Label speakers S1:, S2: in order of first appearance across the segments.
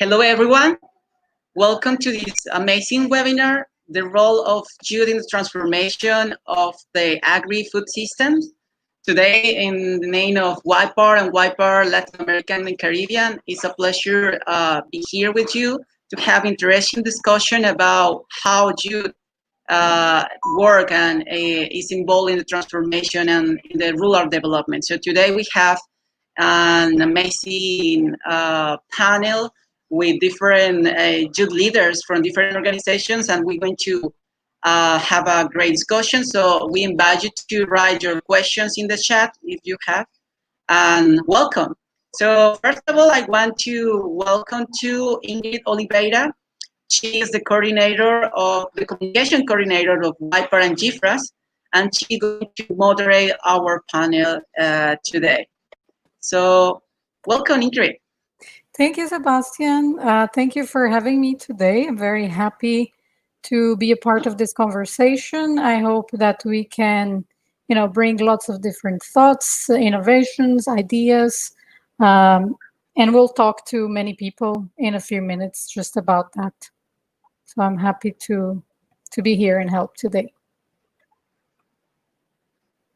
S1: Hello, everyone. Welcome to this amazing webinar, The Role of Youth in the Transformation of the Agri-Food System. Today, in the name of YPAR and YPAR Latin American and Caribbean, it's a pleasure be here with you to have interesting discussion about how youth work and is involved in the transformation and in the rural development. So today we have an amazing panel with different youth leaders from different organizations, and we're going to have a great discussion. So we invite you to write your questions in the chat if you have, and welcome. So first of all, I want to welcome to Ingrid Oliveira. She is the coordinator of the communication coordinator of YPAR and GIFRAS, and she's going to moderate our panel today. So welcome, Ingrid.
S2: Thank you, Sebastian. Thank you for having me today. I'm very happy to be a part of this conversation. I hope that we can, bring lots of different thoughts, innovations, ideas, and we'll talk to many people in a few minutes just about that. So I'm happy to be here and help today.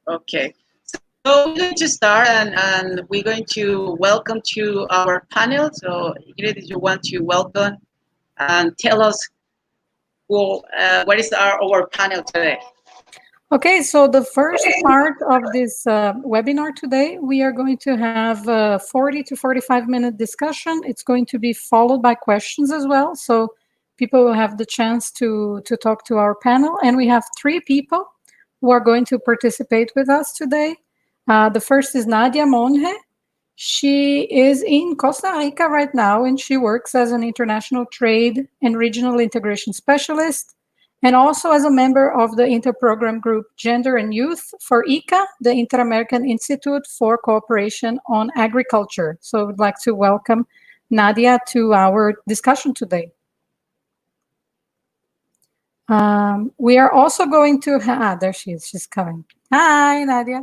S1: Okay. So we're going to start, and we're going to welcome to our panel. So Ingrid, if you want to welcome and tell us what is our panel today.
S2: Okay, so the first part of this webinar today, we are going to have a 40 to 45-minute discussion. It's going to be followed by questions as well. So people will have the chance to talk to our panel. And we have 3 people who are going to participate with us today. The first is Nadia Monge. She is in Costa Rica right now, and she works as an international trade and regional integration specialist, and also as a member of the interprogram group Gender and Youth for IICA, the Inter-American Institute for Cooperation on Agriculture. So I would like to welcome Nadia to our discussion today. We are also going to there she is, she's coming. Hi, Nadia.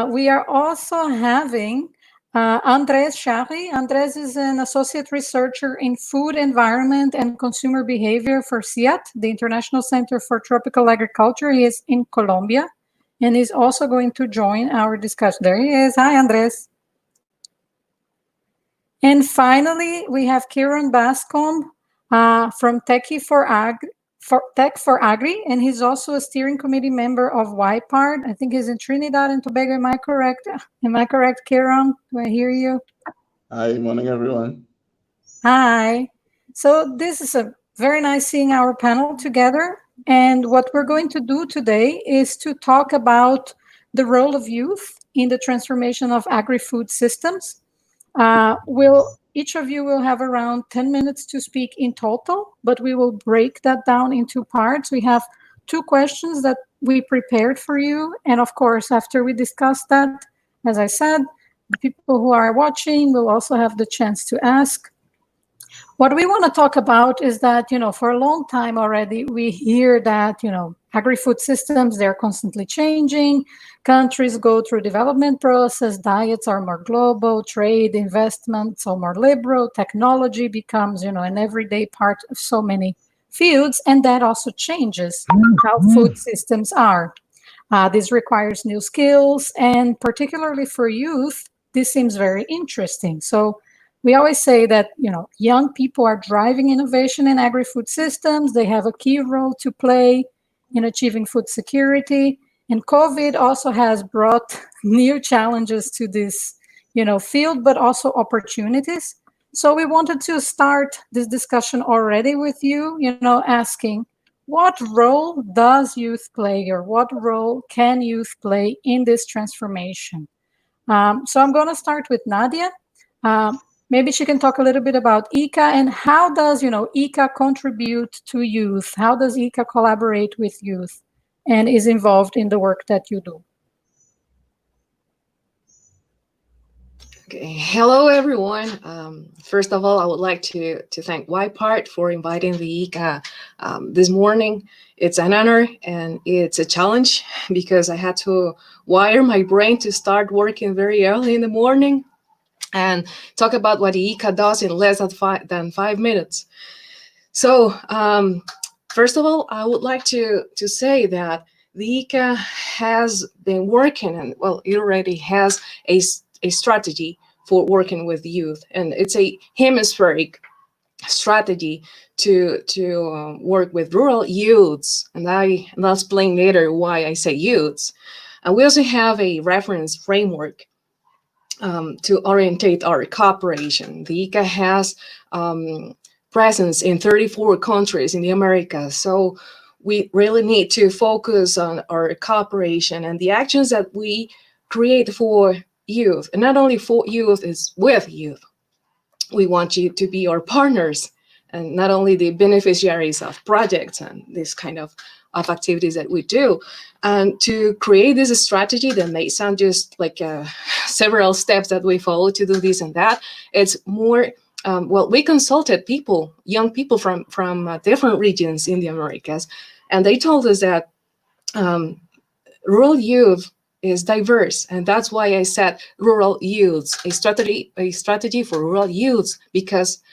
S2: We are also having Andres Charry. Andres is an associate researcher in food, environment, and consumer behavior for CIAT, the International Center for Tropical Agriculture. He is in Colombia, and he's also going to join our discussion. There he is. Hi, Andres. And finally, we have Kieran Bascom from Tech for Agri, and he's also a steering committee member of YPAR. I think he's in Trinidad and Tobago. Am I correct? Am I correct, Kieran? Do I hear you?
S3: Hi, morning, everyone.
S2: Hi. So this is a very nice seeing our panel together. And what we're going to do today is to talk about the role of youth in the transformation of agri-food systems. Each of you will have around 10 minutes to speak in total, but we will break that down into parts. We have 2 questions that we prepared for you. And of course, after we discuss that, as I said, the people who are watching will also have the chance to ask. What we want to talk about is that, for a long time already, we hear that, agri-food systems, they're constantly changing. Countries go through development process, diets are more global, trade, investments are more liberal, technology becomes, an everyday part of so many fields, and that also changes how food systems are. This requires new skills, and particularly for youth, this seems very interesting. So we always say that, young people are driving innovation in agri-food systems. They have a key role to play in achieving food security. And COVID also has brought new challenges to this, field, but also opportunities. So we wanted to start this discussion already with you, asking, what role does youth play, or what role can youth play in this transformation? So I'm going to start with Nadia. Maybe she can talk a little bit about IICA and how does, IICA contribute to youth? How does IICA collaborate with youth and is involved in the work that you do?
S4: Okay. Hello, everyone. First of all, I would like to thank YPAR for inviting the IICA this morning. It's an honor and it's a challenge because I had to wire my brain to start working very early in the morning. and talk about what the ICA does in less than 5 minutes. So first of all, I would like to say that the ICA has been working, and well, it already has a strategy for working with youth, and it's a hemispheric strategy to work with rural youths, and I'll explain later why I say youths. And we also have a reference framework to orientate our cooperation. The ICA has presence in 34 countries in the Americas, so we really need to focus on our cooperation and the actions that we create for youth, and not only for youth, is with youth. We want you to be our partners and not only the beneficiaries of projects and this kind of activities that we do. And to create this strategy that may sound just like several steps that we follow to do this and that, it's more, well, we consulted people, young people from different regions in the Americas, and they told us that rural youth is diverse, and that's why I said rural youths, a strategy for rural youths, because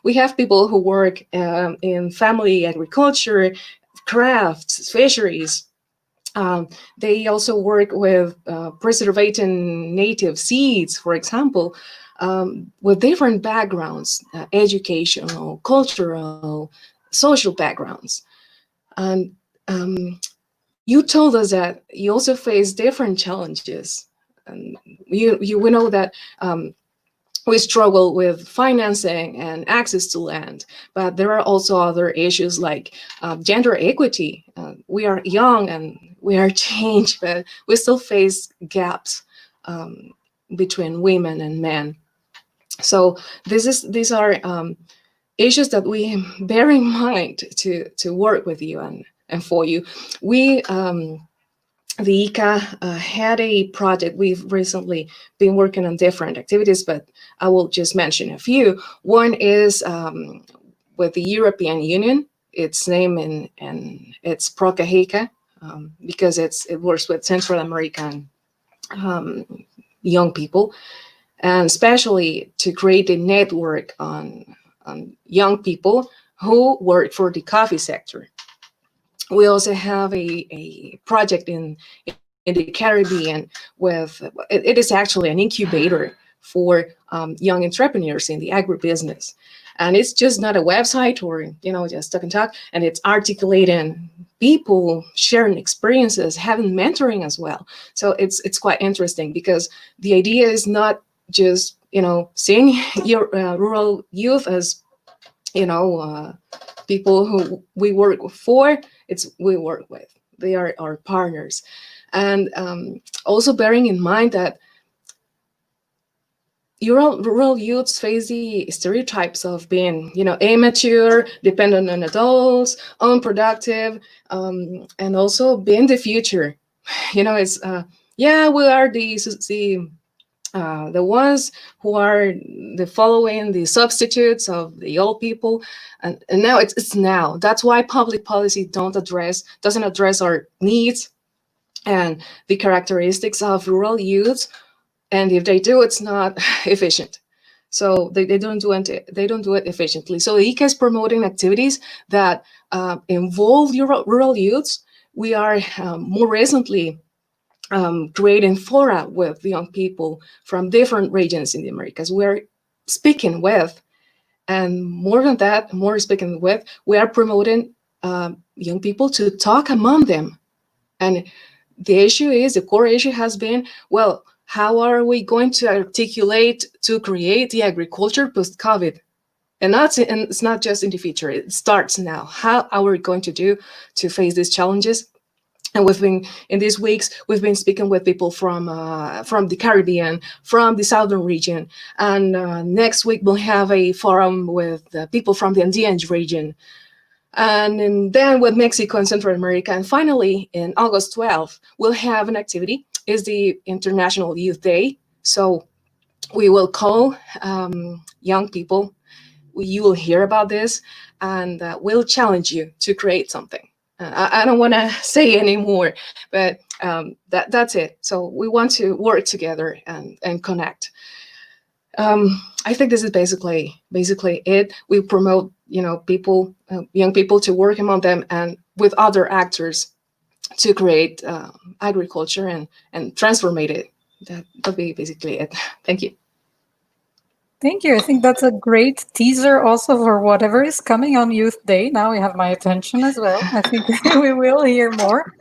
S4: we have people who work in family agriculture, crafts, fisheries. They also work with preserving native seeds, for example, with different backgrounds, educational, cultural, social backgrounds. And you told us that you also face different challenges. And we know that we struggle with financing and access to land, but there are also other issues like gender equity. We are young and we are changed, but we still face gaps between women and men. So these are issues that we bear in mind to work with you and for you. We, the ICA had a project. We've recently been working on different activities, but I will just mention a few. One is with the European Union. Its name and it's PROCAHICA, because it works with Central American young people, and especially to create a network on young people who work for the coffee sector. We also have a project in the Caribbean with, it is actually an incubator for young entrepreneurs in the agribusiness. And it's just not a website or, just talk and talk, and it's articulating people, sharing experiences, having mentoring as well. So it's quite interesting, because the idea is not just, seeing your rural youth as, people who we work for. It's we work with. They are our partners. And also bearing in mind that rural youths face the stereotypes of being, immature, dependent on adults, unproductive, and also being the future. It's, we are the ones who are the following, the substitutes of the old people, and now it's now. That's why public policy doesn't address our needs and the characteristics of rural youth, and if they do, it's not efficient. So they don't do it efficiently. So the ICA is promoting activities that involve rural youths. We are more recently creating fora with young people from different regions in the Americas. We're speaking with, and more than that, we are promoting young people to talk among them. And the core issue has been, well, how are we going to articulate to create the agriculture post-COVID? And it's not just in the future, it starts now. How are we going to do to face these challenges? And in these weeks, we've been speaking with people from the Caribbean, from the southern region. And next week, we'll have a forum with people from the Andean region. And then with Mexico and Central America. And finally, in August 12th, we'll have an activity. It's the International Youth Day. So we will call young people. You will hear about this, and we'll challenge you to create something. I don't want to say any more, but that's it. So we want to work together and connect. I think this is basically it. We promote, people, young people, to work among them and with other actors to create agriculture and transform it. That'll be basically it. Thank you.
S2: Thank you. I think that's a great teaser also for whatever is coming on Youth Day. Now we have my attention as well. I think we will hear more.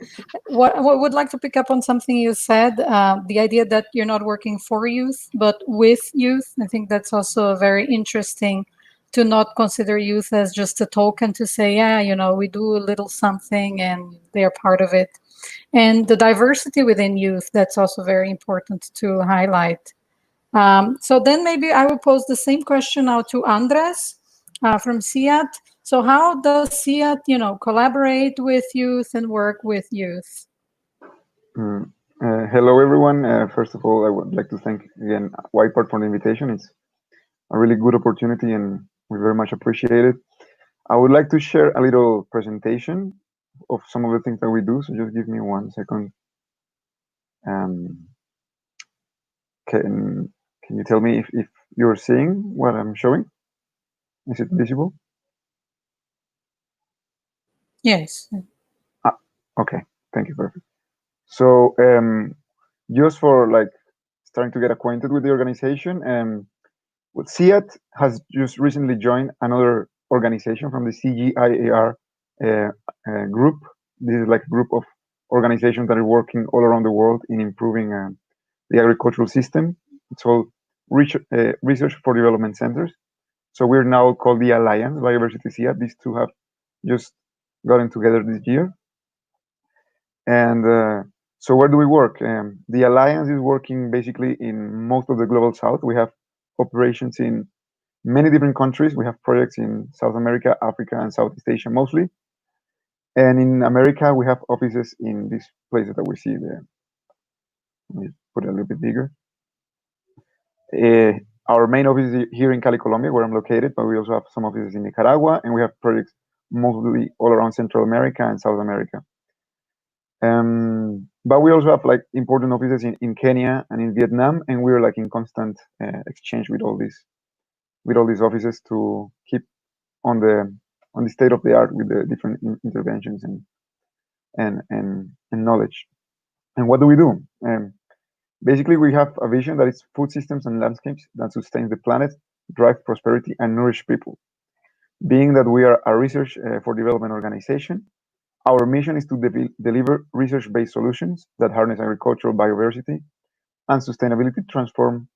S2: What would like to pick up on something you said, the idea that you're not working for youth, but with youth. I think that's also very interesting, to not consider youth as just a token to say, yeah, we do a little something and they're part of it. And the diversity within youth, that's also very important to highlight. So then maybe I will pose the same question now to Andres from CIAT. So how does CIAT, collaborate with youth and work with youth?
S5: Hello, everyone. First of all, I would like to thank again Whitepart for the invitation. It's a really good opportunity and we very much appreciate it. I would like to share a little presentation of some of the things that we do. So just give me 1 second. Can you tell me if you're seeing what I'm showing? Is it visible?
S2: Yes.
S5: Okay, thank you, perfect. So just for starting to get acquainted with the organization, CIAT has just recently joined another organization from the CGIAR group. This is like a group of organizations that are working all around the world in improving the agricultural system. It's called Research for Development Centers. So we're now called the Alliance, Biodiversity-CIAT. These two have just gotten together this year. And so where do we work? The Alliance is working basically in most of the Global South. We have operations in many different countries. We have projects in South America, Africa, and Southeast Asia mostly. And in America, we have offices in these places that we see there. Let me put it a little bit bigger. Our main office is here in Cali, Colombia, where I'm located, but we also have some offices in Nicaragua, and we have projects mostly all around Central America and South America. But we also have important offices in Kenya and in Vietnam, and we're in constant exchange with all these offices to keep on the state of the art with the different interventions and knowledge. And what do we do? Basically, we have a vision that it's food systems and landscapes that sustain the planet, drive prosperity, and nourish people. Being that we are a research for development organization, our mission is to deliver research-based solutions that harness agricultural biodiversity and sustainably transform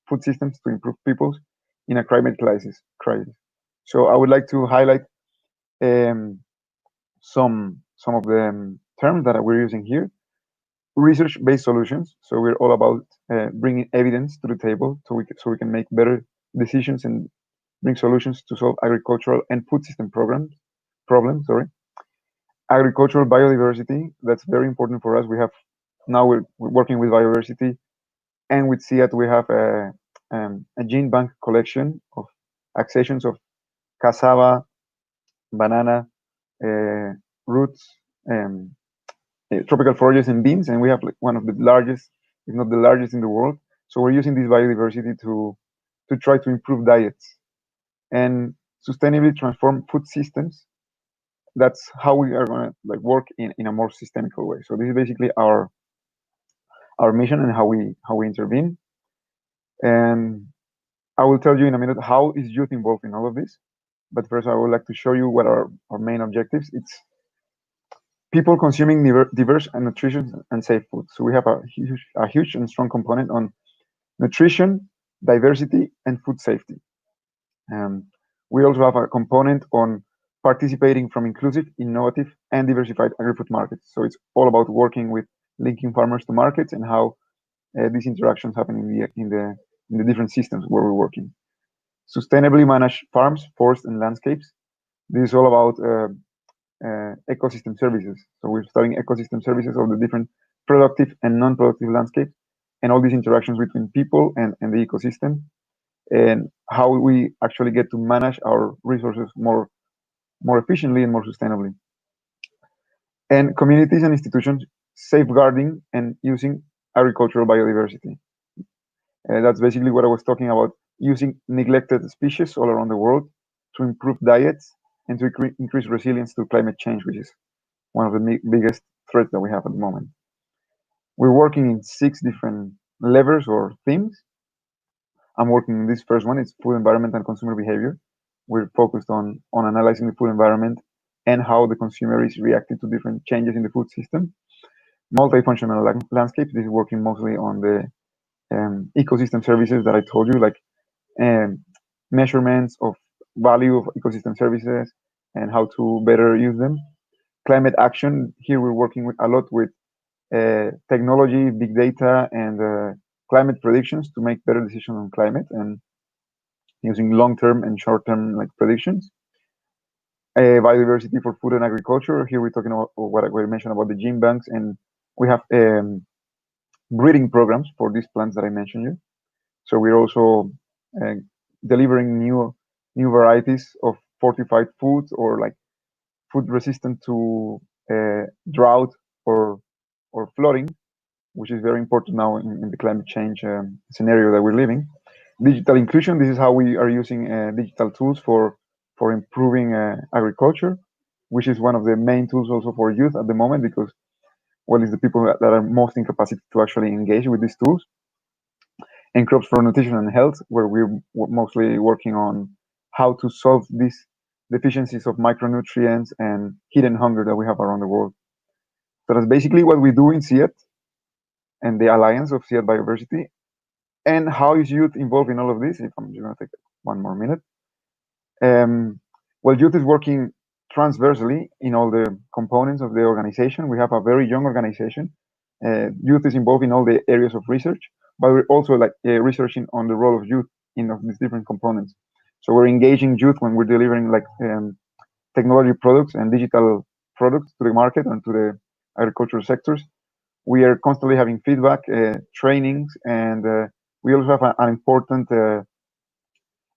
S5: food systems to improve peoples in a climate crisis. So I would like to highlight some of the terms that we're using here. Research-based solutions. So we're all about bringing evidence to the table so we can make better decisions and bring solutions to solve agricultural and food system problems. Agricultural biodiversity, that's very important for us. We're working with Bioversity, and with CIAT we have a gene bank collection of accessions of cassava, banana, roots, tropical forages, and beans, and we have one of the largest, if not the largest, in the world. So we're using this biodiversity to try to improve diets and sustainably transform food systems. That's how we are going to work in a more systemical way. So this is basically our mission and how we intervene. And I will tell you in a minute how is youth involved in all of this. But first, I would like to show you what are our main objectives. It's people consuming diverse and nutritious and safe food. So we have a huge and strong component on nutrition, diversity, and food safety. We also have a component on participating from inclusive, innovative, and diversified agri-food markets. So it's all about working with linking farmers to markets and how these interactions happen in the different systems where we're working. Sustainably manage farms, forests, and landscapes. This is all about ecosystem services. So we're studying ecosystem services of the different productive and non-productive landscapes and all these interactions between people and the ecosystem, and how we actually get to manage our resources more efficiently and more sustainably. And communities and institutions safeguarding and using agricultural biodiversity. That's basically what I was talking about, using neglected species all around the world to improve diets and to increase resilience to climate change, which is one of the biggest threats that we have at the moment. We're working in 6 different levers or themes. I'm working in this first one. It's food environment and consumer behavior. We're focused on analyzing the food environment and how the consumer is reacting to different changes in the food system. Multifunctional landscapes. This is working mostly on the ecosystem services that I told you, like measurements of value of ecosystem services and how to better use them. Climate action. Here we're working a lot with technology, big data, and climate predictions to make better decisions on climate and using long-term and short-term predictions. Biodiversity for food and agriculture. Here we're talking about what I mentioned about the gene banks, and we have breeding programs for these plants that I mentioned you. So we're also delivering new varieties of fortified foods or food resistant to drought or flooding, which is very important now in the climate change scenario that we're living. Digital inclusion. This is how we are using digital tools for improving agriculture, which is one of the main tools also for youth at the moment, because it's the people that are most incapacitated to actually engage with these tools. And crops for nutrition and health, where we're mostly working on how to solve these deficiencies of micronutrients and hidden hunger that we have around the world. So that's basically what we do in CIAT and the Alliance of CIAT Biodiversity. And how is youth involved in all of this? If I'm just going to take one more minute. Well, youth is working transversely in all the components of the organization. We have a very young organization. Youth is involved in all the areas of research, but we're also researching on the role of youth in these different components. So we're engaging youth when we're delivering technology products and digital products to the market and to the agricultural sectors. We are constantly having feedback, trainings, and we also have an important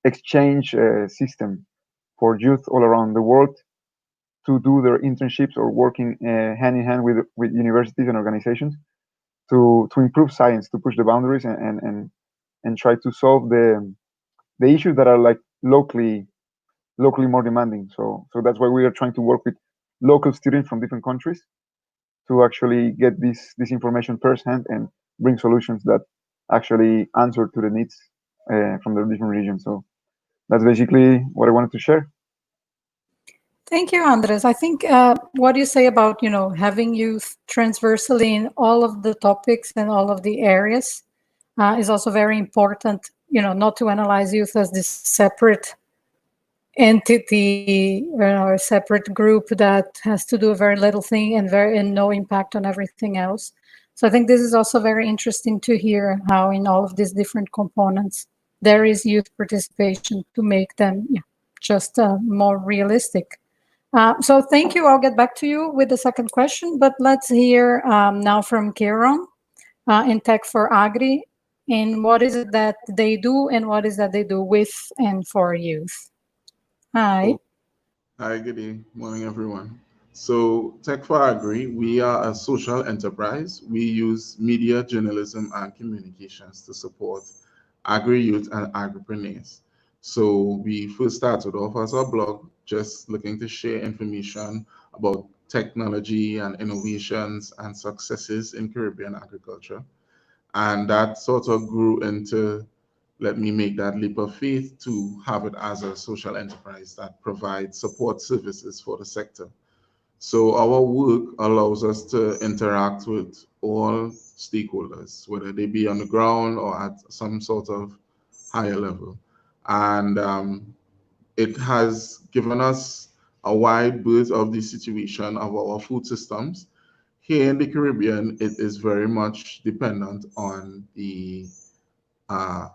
S5: exchange system for youth all around the world to do their internships or working hand in hand with universities and organizations to improve science, to push the boundaries and try to solve the issues that are locally more demanding. So that's why we are trying to work with local students from different countries to actually get this information firsthand and bring solutions that actually answer to the needs from the different regions. So that's basically what I wanted to share.
S2: Thank you, Andres. I think what you say about, having youth transversally in all of the topics and all of the areas is also very important, not to analyze youth as this separate entity, a separate group that has to do a very little thing and no impact on everything else. So I think this is also very interesting to hear how in all of these different components there is youth participation to make them just more realistic. So thank you. I'll get back to you with the second question, but let's hear now from Kieron in Tech for Agri, and what is it that they do and what is that they do with and for youth. Hi.
S3: Hi, good morning, everyone. So, Tech for Agri, we are a social enterprise. We use media, journalism, and communications to support agri-youth and agripreneurs. So, we first started off as a blog, just looking to share information about technology and innovations and successes in Caribbean agriculture. And that sort of grew into, let me make that leap of faith to have it as a social enterprise that provides support services for the sector. So our work allows us to interact with all stakeholders, whether they be on the ground or at some sort of higher level. And it has given us a wide berth of the situation of our food systems. Here in the Caribbean, it is very much dependent on the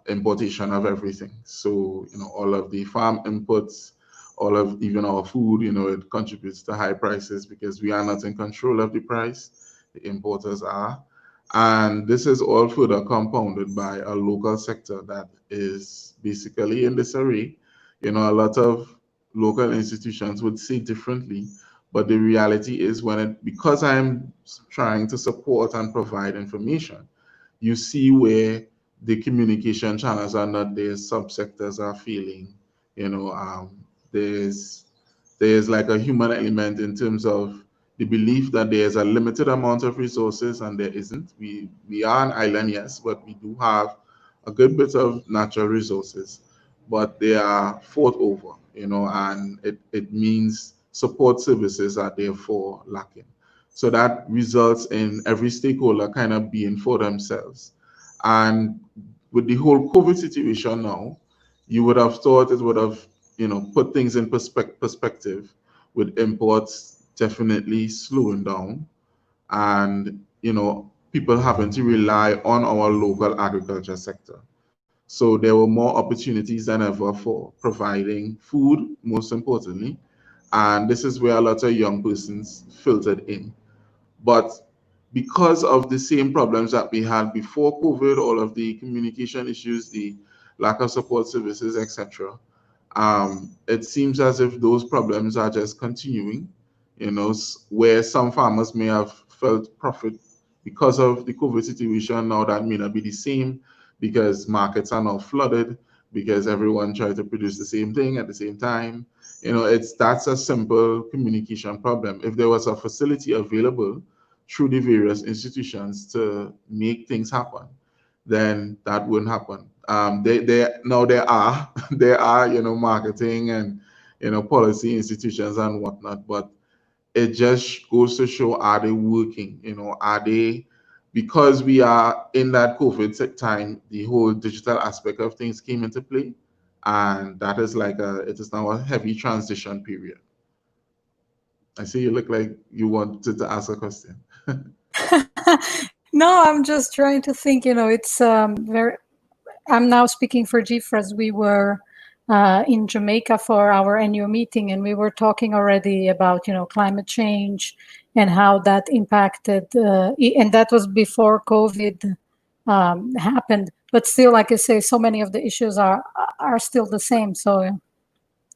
S3: importation of everything. So, all of the farm inputs, all of even our food, it contributes to high prices because we are not in control of the price. The importers are. And this is all further compounded by a local sector that is basically in disarray. A lot of local institutions would say differently, but the reality is because I'm trying to support and provide information, you see where the communication channels are not there, subsectors are failing. There's like a human element in terms of the belief that there's a limited amount of resources and there isn't. We are an island, yes, but we do have a good bit of natural resources, but they are fought over, and it means support services are therefore lacking. So that results in every stakeholder kind of being for themselves. And with the whole COVID situation now, you would have thought it would have, put things in perspective, with imports definitely slowing down, and people having to rely on our local agriculture sector. So there were more opportunities than ever for providing food, most importantly, and this is where a lot of young persons filtered in. But because of the same problems that we had before COVID, all of the communication issues, the lack of support services, etc., it seems as if those problems are just continuing, where some farmers may have felt profit because of the COVID situation. Now that may not be the same because markets are now flooded, because everyone tried to produce the same thing at the same time. That's a simple communication problem. If there was a facility available through the various institutions to make things happen, then that wouldn't happen. Now there are there are marketing and policy institutions and whatnot, but it just goes to show, are they working? Are they, because we are in that COVID time, the whole digital aspect of things came into play, and that is it is now a heavy transition period. I see you look like you wanted to ask a question.
S2: No, I'm just trying to think. It's very. I'm now speaking for GFRAS. We were in Jamaica for our annual meeting, and we were talking already about climate change and how that impacted. And that was before COVID happened. But still, like I say, so many of the issues are still the same. So.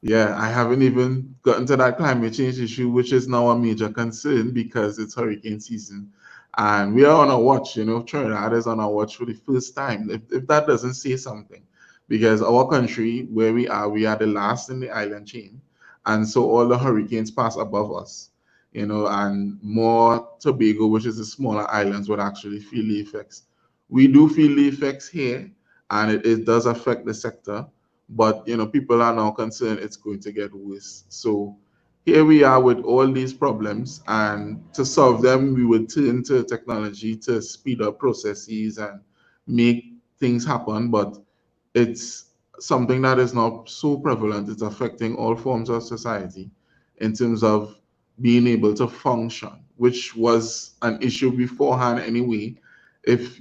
S3: Yeah, I haven't even gotten to that climate change issue, which is now a major concern because it's hurricane season. And we are on a watch, Trinidad is on a watch for the first time. If that doesn't say something, because our country, where we are the last in the island chain. And so all the hurricanes pass above us, and more Tobago, which is the smaller islands, would actually feel the effects. We do feel the effects here, and it does affect the sector, but people are now concerned it's going to get worse. So here we are with all these problems, and to solve them, we would turn to technology to speed up processes and make things happen. But it's something that is not so prevalent. It's affecting all forms of society in terms of being able to function, which was an issue beforehand anyway. If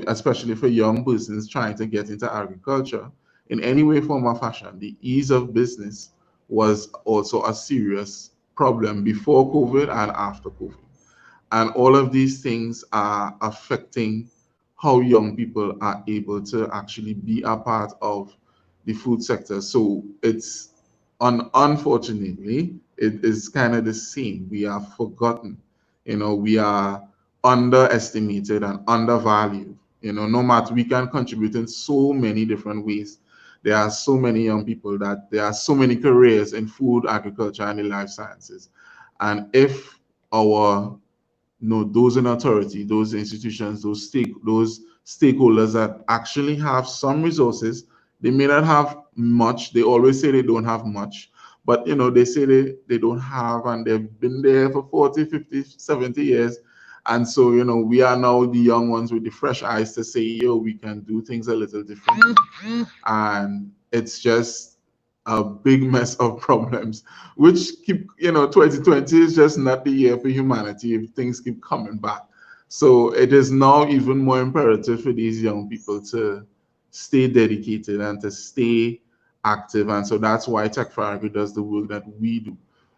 S3: especially for young persons trying to get into agriculture in any way, form, or fashion, the ease of business was also a serious problem before COVID and after COVID. And all of these things are affecting how young people are able to actually be a part of the food sector. So it's unfortunately, it is kind of the same. We are forgotten. We are underestimated and undervalued. No matter, we can contribute in so many different ways. There are so many young people that there are so many careers in food, agriculture, and the life sciences. And if our those in authority, those institutions, those stakeholders that actually have some resources, they may not have much. They always say they don't have much, but they say they don't have, and they've been there for 40, 50, 70 years. And so, we are now the young ones with the fresh eyes to say, yo, we can do things a little different. And it's just a big mess of problems, which keep, 2020 is just not the year for humanity if things keep coming back. So it is now even more imperative for these young people to stay dedicated and to stay active. And so that's why Tech for Agri does the work that we do.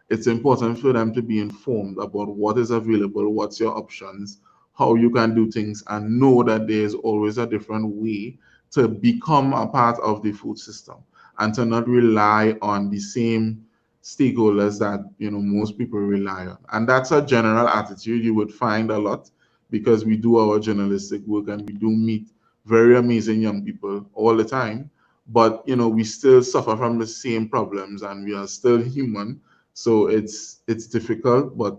S3: It's important for them to be informed about what is available, what's your options, how you can do things, and know that there's always a different way to become a part of the food system and to not rely on the same stakeholders that most people rely on. And that's a general attitude you would find a lot because we do our journalistic work and we do meet very amazing young people all the time, but you know, we still suffer from the same problems and we are still human. So it's difficult, but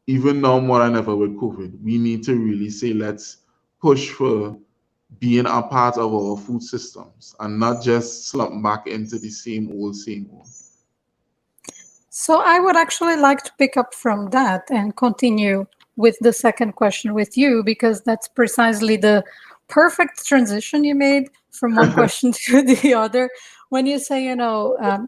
S3: even now more than ever with COVID, we need to really say, let's push for being a part of our food systems and not just slump back into the same old, same old.
S2: So I would actually like to pick up from that and continue with the second question with you, because that's precisely the perfect transition you made from one question to the other. When you say,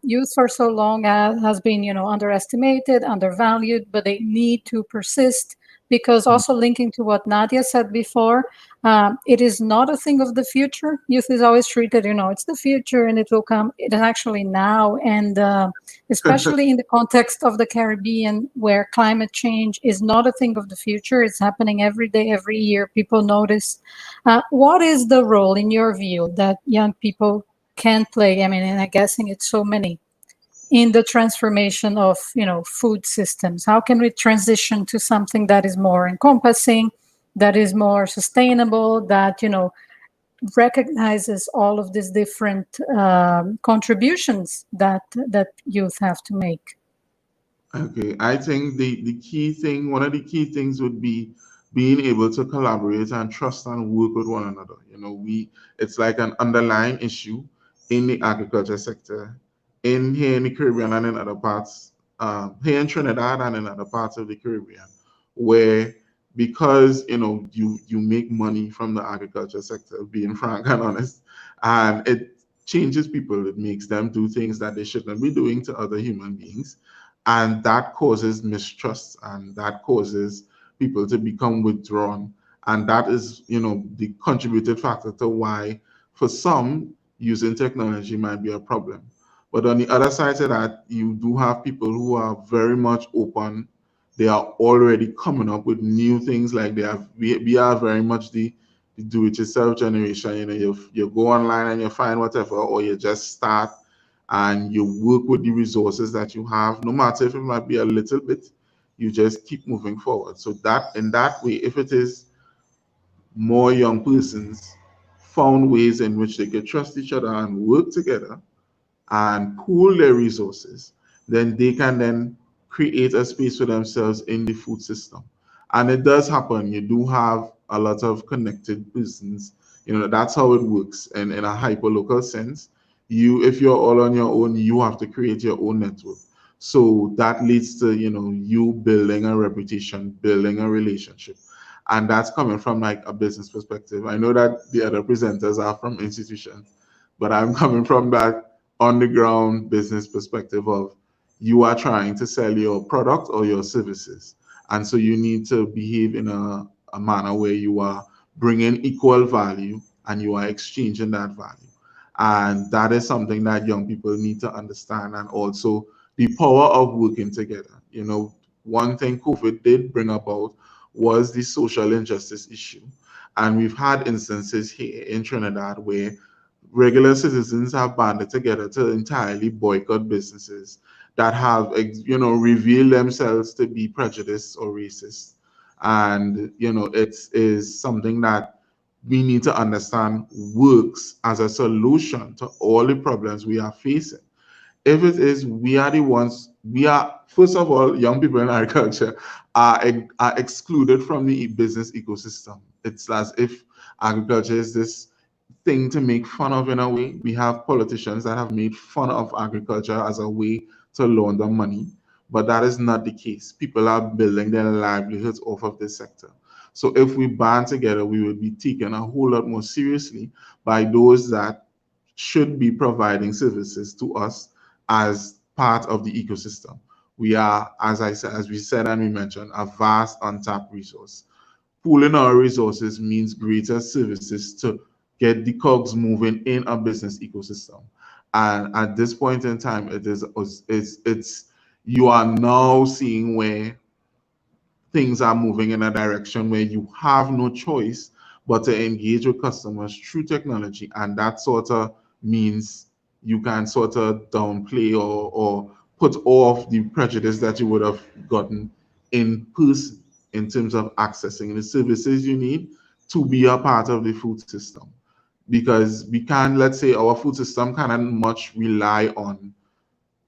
S2: youth for so long has been, underestimated, undervalued, but they need to persist, because also linking to what Nadia said before, it is not a thing of the future. Youth is always treated, it's the future and it will come. It is actually now. And especially in the context of the Caribbean, where climate change is not a thing of the future, it's happening every day, every year. People notice. What is the role, in your view, that young people can play? I mean, and I'm guessing it's so many, in the transformation of, food systems. How can we transition to something that is more encompassing, that is more sustainable, that, recognizes all of these different contributions that youth have to make?
S3: Okay, I think the key thing, one of the key things would be being able to collaborate and trust and work with one another. It's like an underlying issue in the agriculture sector, here in the Caribbean and in other parts, here in Trinidad and in other parts of the Caribbean, where because you make money from the agriculture sector, being frank and honest, and it changes people, it makes them do things that they shouldn't be doing to other human beings, and that causes mistrust and that causes people to become withdrawn, and that is the contributed factor to why for some using technology might be a problem. But on the other side of that, you do have people who are very much open. They are already coming up with new things. Like we are very much the do-it-yourself generation. You go online and you find whatever, or you just start and you work with the resources that you have, no matter if it might be a little bit, you just keep moving forward. So that in that way, if it is more young persons found ways in which they could trust each other and work together and pool their resources, then they can then create a space for themselves in the food system. And it does happen. You do have a lot of connected persons. That's how it works. And in a hyper-local sense, if you're all on your own, you have to create your own network. So that leads to, you building a reputation, building a relationship. And that's coming from like a business perspective. I know that the other presenters are from institutions, but I'm coming from that on the ground business perspective of you are trying to sell your product or your services. And so you need to behave in a manner where you are bringing equal value and you are exchanging that value. And that is something that young people need to understand, and also the power of working together. One thing COVID did bring about was the social injustice issue. And we've had instances here in Trinidad where regular citizens have banded together to entirely boycott businesses that have, revealed themselves to be prejudiced or racist. And, it is something that we need to understand works as a solution to all the problems we are facing. If it is, first of all, young people in agriculture are excluded from the business ecosystem. It's as if agriculture is this thing to make fun of in a way. We have politicians that have made fun of agriculture as a way to launder money, but that is not the case. People are building their livelihoods off of this sector. So if we band together, we would be taken a whole lot more seriously by those that should be providing services to us as part of the ecosystem. We are, as we said and we mentioned, a vast untapped resource. Pooling our resources means greater services to get the cogs moving in a business ecosystem. And at this point in time, you are now seeing where things are moving in a direction where you have no choice but to engage with customers through technology. And that sort of means you can sort of downplay or put off the prejudice that you would have gotten in person in terms of accessing the services you need to be a part of the food system. because we can't, let's say our food system cannot much rely on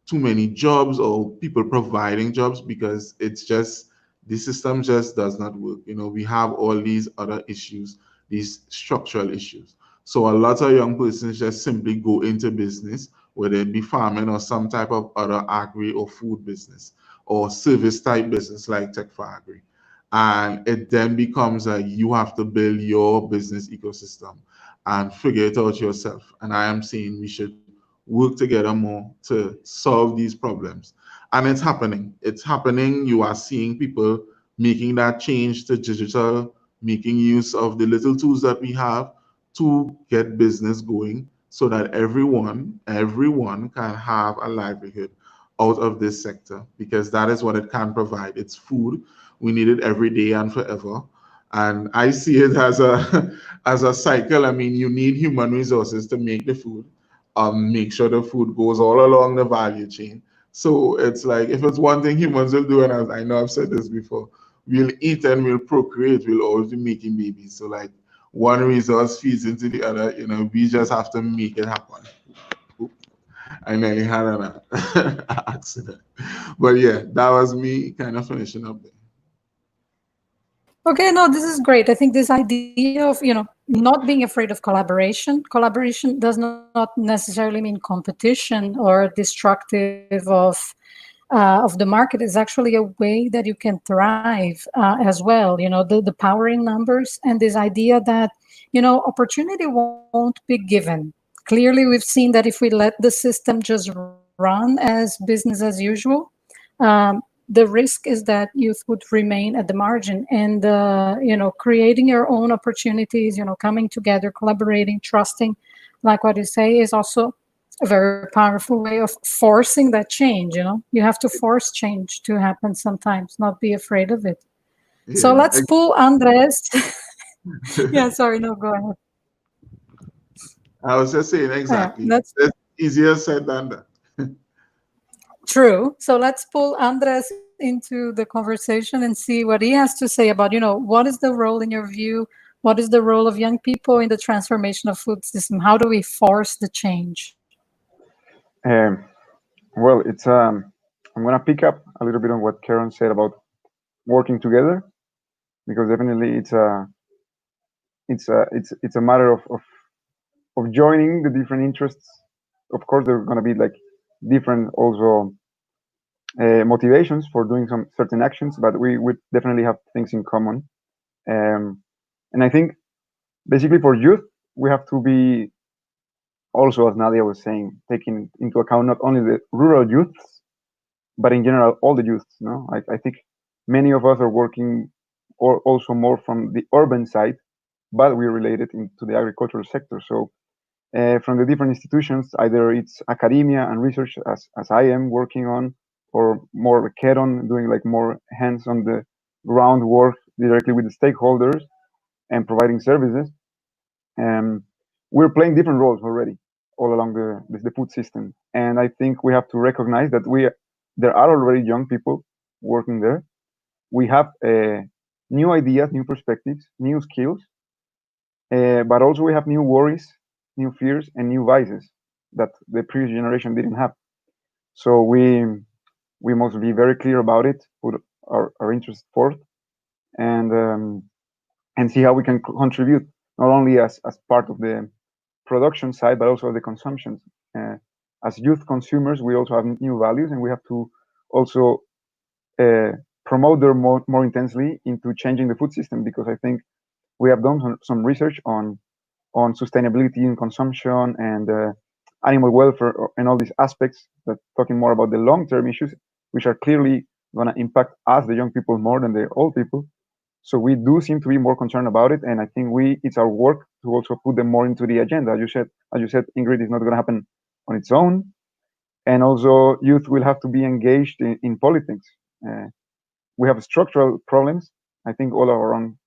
S3: too many jobs or people providing jobs, because it's just, the system just does not work. We have all these other issues, these structural issues. So a lot of young persons just simply go into business, whether it be farming or some type of other agri or food business or service type business like Tech for Agri. And it then becomes you have to build your business ecosystem and figure it out yourself. And I am saying we should work together more to solve these problems. And it's happening. It's happening. You are seeing people making that change to digital, making use of the little tools that we have to get business going, so that everyone can have a livelihood out of this sector, because that is what it can provide. It's food. We need it every day and forever. And I see it as a as a cycle. I mean, you need human resources to make the food, make sure the food goes all along the value chain. So it's like, if it's one thing humans will do, and I know I've said this before, we'll eat and we'll procreate, we'll always be making babies. So like, one resource feeds into the other, we just have to make it happen. Oop, I nearly had an accident. But yeah, that was me kind of finishing up there.
S2: Okay, no, this is great. I think this idea of, not being afraid of collaboration. Collaboration does not necessarily mean competition or destructive of the market. Is actually a way that you can thrive as well. The power in numbers, and this idea that, opportunity won't be given. Clearly, we've seen that if we let the system just run as business as usual, the risk is that youth would remain at the margin. And creating your own opportunities, coming together, collaborating, trusting, like what you say, is also a very powerful way of forcing that change. You have to force change to happen sometimes, not be afraid of it.
S3: Yeah.
S2: So let's pull Andres. Yeah, sorry, no, go ahead.
S3: I was just saying, exactly.
S2: That's
S3: It's easier said than done.
S2: true. So let's pull Andres into the conversation and see what he has to say about, what is the role in your view? What is the role of young people in the transformation of food system? How do we force the change?
S5: Well, it's I'm gonna pick up a little bit on what Karen said about working together, because definitely it's a matter of joining the different interests. Of course, there are gonna be like different also motivations for doing some certain actions, but we would definitely have things in common. And I think basically for youth, we have to be also, as Nadia was saying, taking into account not only the rural youths, but in general all the youths. I think many of us are working or also more from the urban side, but we're related to the agricultural sector. So from the different institutions, either it's academia and research, as I am working on, or more Keron, doing like more hands on the ground work directly with the stakeholders and providing services. We're playing different roles already all along the food system. And I think we have to recognize that there are already young people working there. We have new ideas, new perspectives, new skills, but also we have new worries, new fears, and new vices that the previous generation didn't have. So we must be very clear about it, put our interests forth, and see how we can contribute, not only as part of the production side, but also the consumption. As youth consumers, we also have new values, and we have to also promote them more intensely into changing the food system, because I think we have done some research on sustainability in consumption and animal welfare and all these aspects, that talking more about the long-term issues, which are clearly going to impact us, the young people, more than the old people. So we do seem to be more concerned about it, and I think it's our work to also put them more into the agenda. As you said, Ingrid, it's not going to happen on its own, and also youth will have to be engaged in politics. We have structural problems. I think all around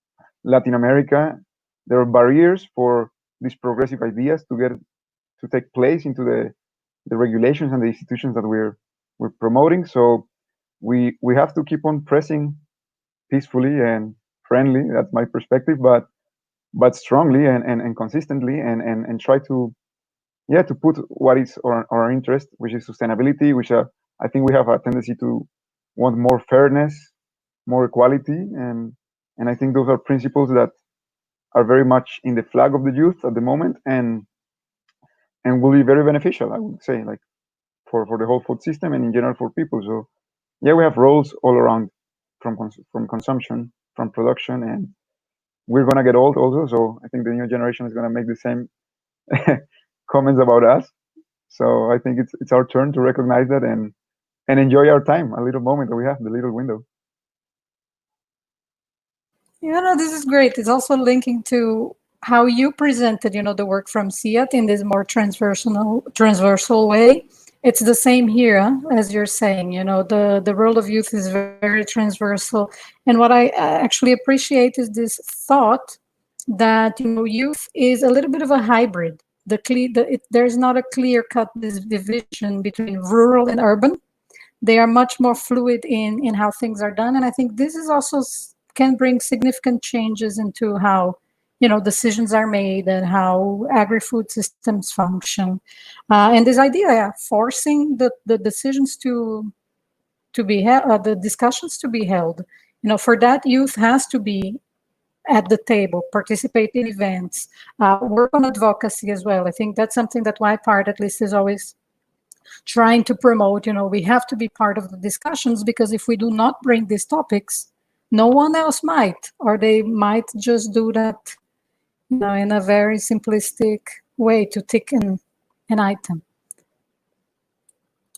S5: Latin America, there are barriers for these progressive ideas to take place into the regulations and the institutions that we're promoting. So we have to keep on pressing peacefully and friendly. That's my perspective, but but strongly and consistently, and try to to put what is our interest, which is sustainability, which I think we have a tendency to want more fairness, more equality, and I think those are principles that are very much in the flag of the youth at the moment, and will be very beneficial, I would say, like for the whole food system and in general for people. So yeah, we have roles all around, from consumption, from production, and we're gonna get old also. So I think the new generation is gonna make the same comments about us. So I think it's our turn to recognize that and enjoy our time, a little moment that we have, the little window.
S2: Yeah, no, this is great. It's also linking to how you presented, the work from CIAT in this more transversal way. It's the same here, as you're saying. The role of youth is very transversal, and what I actually appreciate is this thought that youth is a little bit of a hybrid. There's not a clear-cut division between rural and urban. They are much more fluid in how things are done, and I think this is also can bring significant changes into how decisions are made and how agri-food systems function. And this idea, forcing the decisions to be held, the discussions to be held. For that, youth has to be at the table, participate in events, work on advocacy as well. I think that's something that YPART at least is always trying to promote. We have to be part of the discussions, because if we do not bring these topics, no one else might, or they might just do that, in a very simplistic way to tick an item.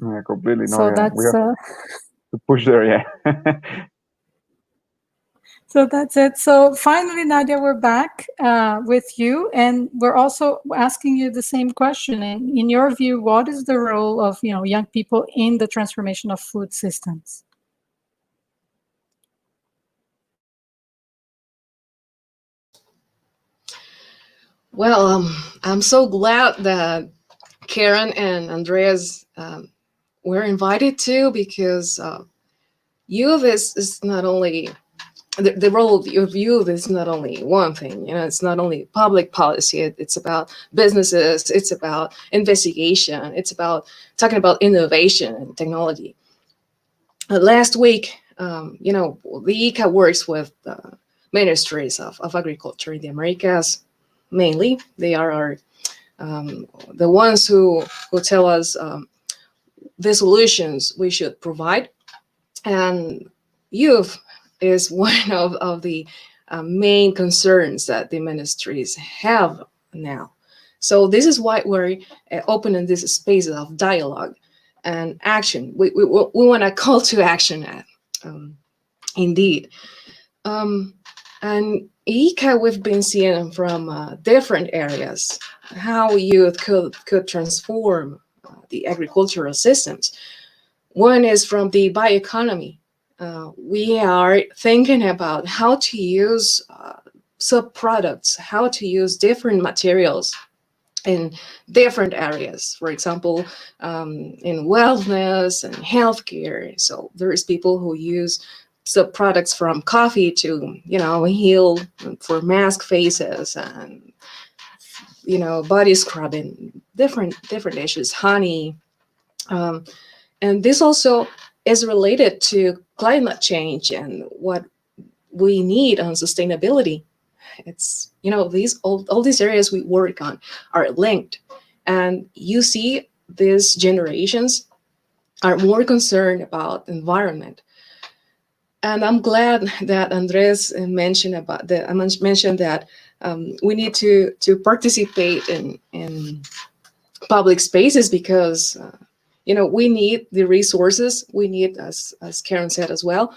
S5: Yeah, completely. No,
S2: So
S5: yeah,
S2: that's
S5: we have to push there. Yeah.
S2: So that's it. So finally, Nadia, we're back with you, and we're also asking you the same question. And in your view, what is the role of young people in the transformation of food systems?
S4: Well, I'm so glad that Karen and Andreas were invited to, because youth is not only the role of youth is not only one thing. It's not only public policy. It's about businesses. It's about investigation. It's about talking about innovation and technology. Last week, the IICA works with ministries of agriculture in the Americas. Mainly, they are the ones who tell us the solutions we should provide, and youth is one of the main concerns that the ministries have now. So this is why we're opening this space of dialogue and action. We want a call to action, indeed. And IICA, we've been seeing from different areas how youth could transform the agricultural systems. One is from the bioeconomy. We are thinking about how to use subproducts, how to use different materials in different areas. For example, in wellness and healthcare. So there's people who use subproducts from coffee to, heal for mask faces and, body scrubbing, different issues, honey. And this also is related to climate change and what we need on sustainability. It's, all these areas we work on are linked. And you see these generations are more concerned about environment. And I'm glad that Andres mentioned that we need to participate in public spaces, because we need the resources. We need, as Karen said as well,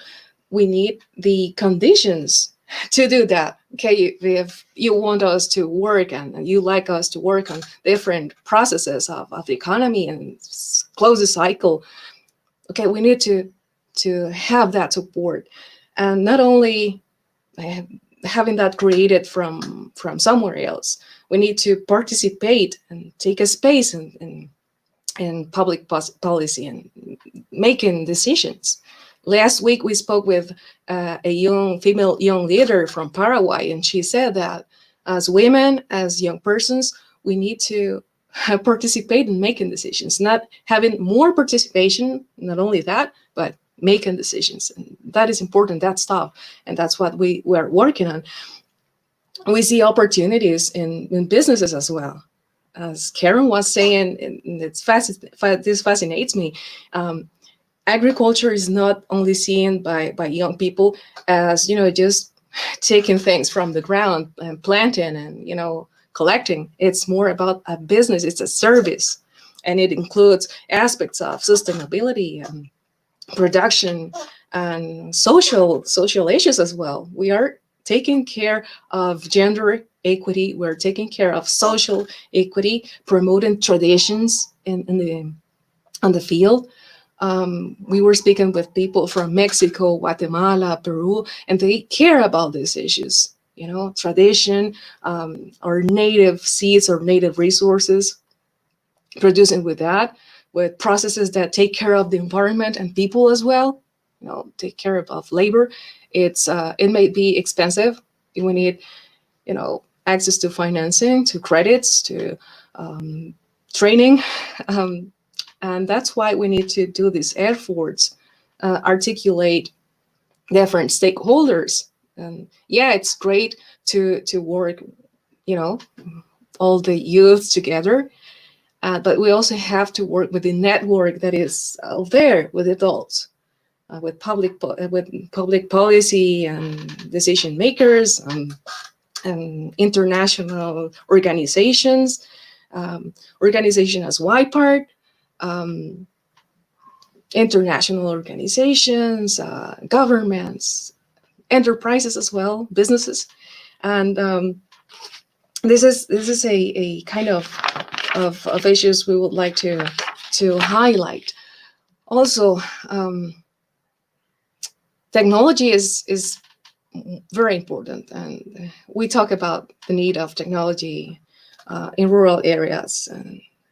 S4: we need the conditions to do that. Okay, if you want us to work and you like us to work on different processes of the economy and close the cycle, okay, we need to have that support, and not only having that created from somewhere else. We need to participate and take a space in public policy and making decisions. Last week, we spoke with a female young leader from Paraguay, and she said that as women, as young persons, we need to participate in making decisions, not having more participation, not only that, but making decisions. And that is important, that stuff. And that's what we're working on. We see opportunities in businesses as well. As Karen was saying, and this fascinates me, agriculture is not only seen by young people as, just taking things from the ground and planting and, collecting. It's more about a business, it's a service. And it includes aspects of sustainability and production and social issues as well. We are taking care of gender equity, we're taking care of social equity, promoting traditions on the field. We were speaking with people from Mexico, Guatemala, Peru, and they care about these issues. Tradition, our native seeds or native resources, producing with that, with processes that take care of the environment and people as well. Take care of labor. It may be expensive. We need, access to financing, to credits, to training. And that's why we need to do these efforts, articulate different stakeholders. And yeah, it's great to work, all the youth together, but we also have to work with the network that is out there with adults, with public policy and decision makers, and international organizations, organization as YPART, international organizations, governments, enterprises as well, businesses. And this is a kind of issues we would like to highlight. Also, technology is very important, and we talk about the need of technology in rural areas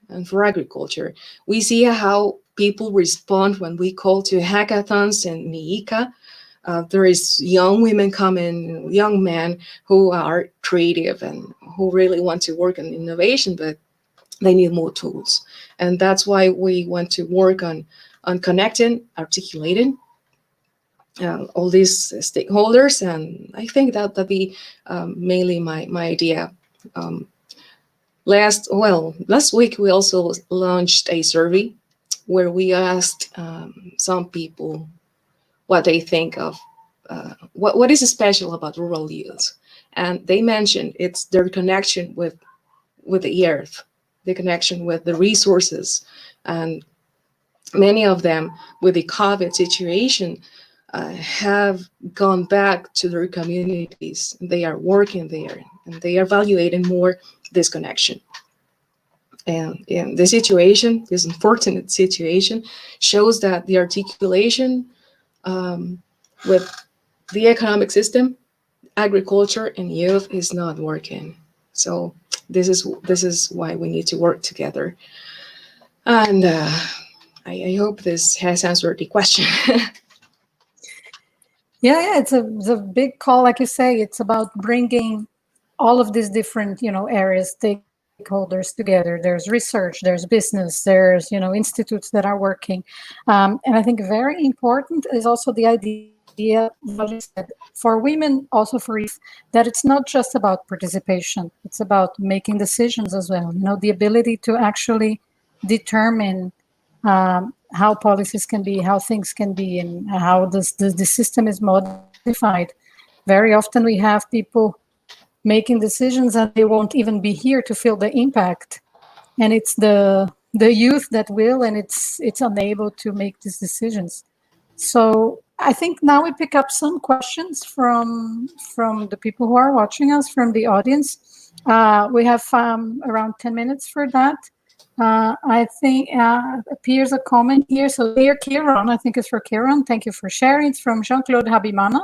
S4: and for agriculture. We see how people respond when we call to hackathons in IICA. There is young women coming, young men who are creative and who really want to work on innovation, but they need more tools. And that's why we want to work on connecting, articulating all these stakeholders. And I think that'd be mainly my idea. Last week, we also launched a survey where we asked some people what they think of what is special about rural youth. And they mentioned it's their connection with the earth, the connection with the resources. And many of them, with the COVID situation, have gone back to their communities. They are working there, and they are evaluating more this connection. And in this situation, this unfortunate situation, shows that the articulation with the economic system, agriculture, and youth is not working. So this is why we need to work together. And I hope this has answered the question.
S2: Yeah, it's a big call, like you say. It's about bringing all of these different, areas, stakeholders together. There's research, there's business, there's, institutes that are working. And I think very important is also the idea, what you said, for women, also for youth, that it's not just about participation. It's about making decisions as well. The ability to actually determine how policies can be, how things can be, and how the system is modified. Very often we have people making decisions and they won't even be here to feel the impact. And it's the youth that will, and it's unable to make these decisions. So I think now we pick up some questions from the people who are watching us, from the audience. We have around 10 minutes for that. I think appears a comment here. So dear Kieran, I think it's for Kieran. Thank you for sharing. It's from Jean-Claude Habimana.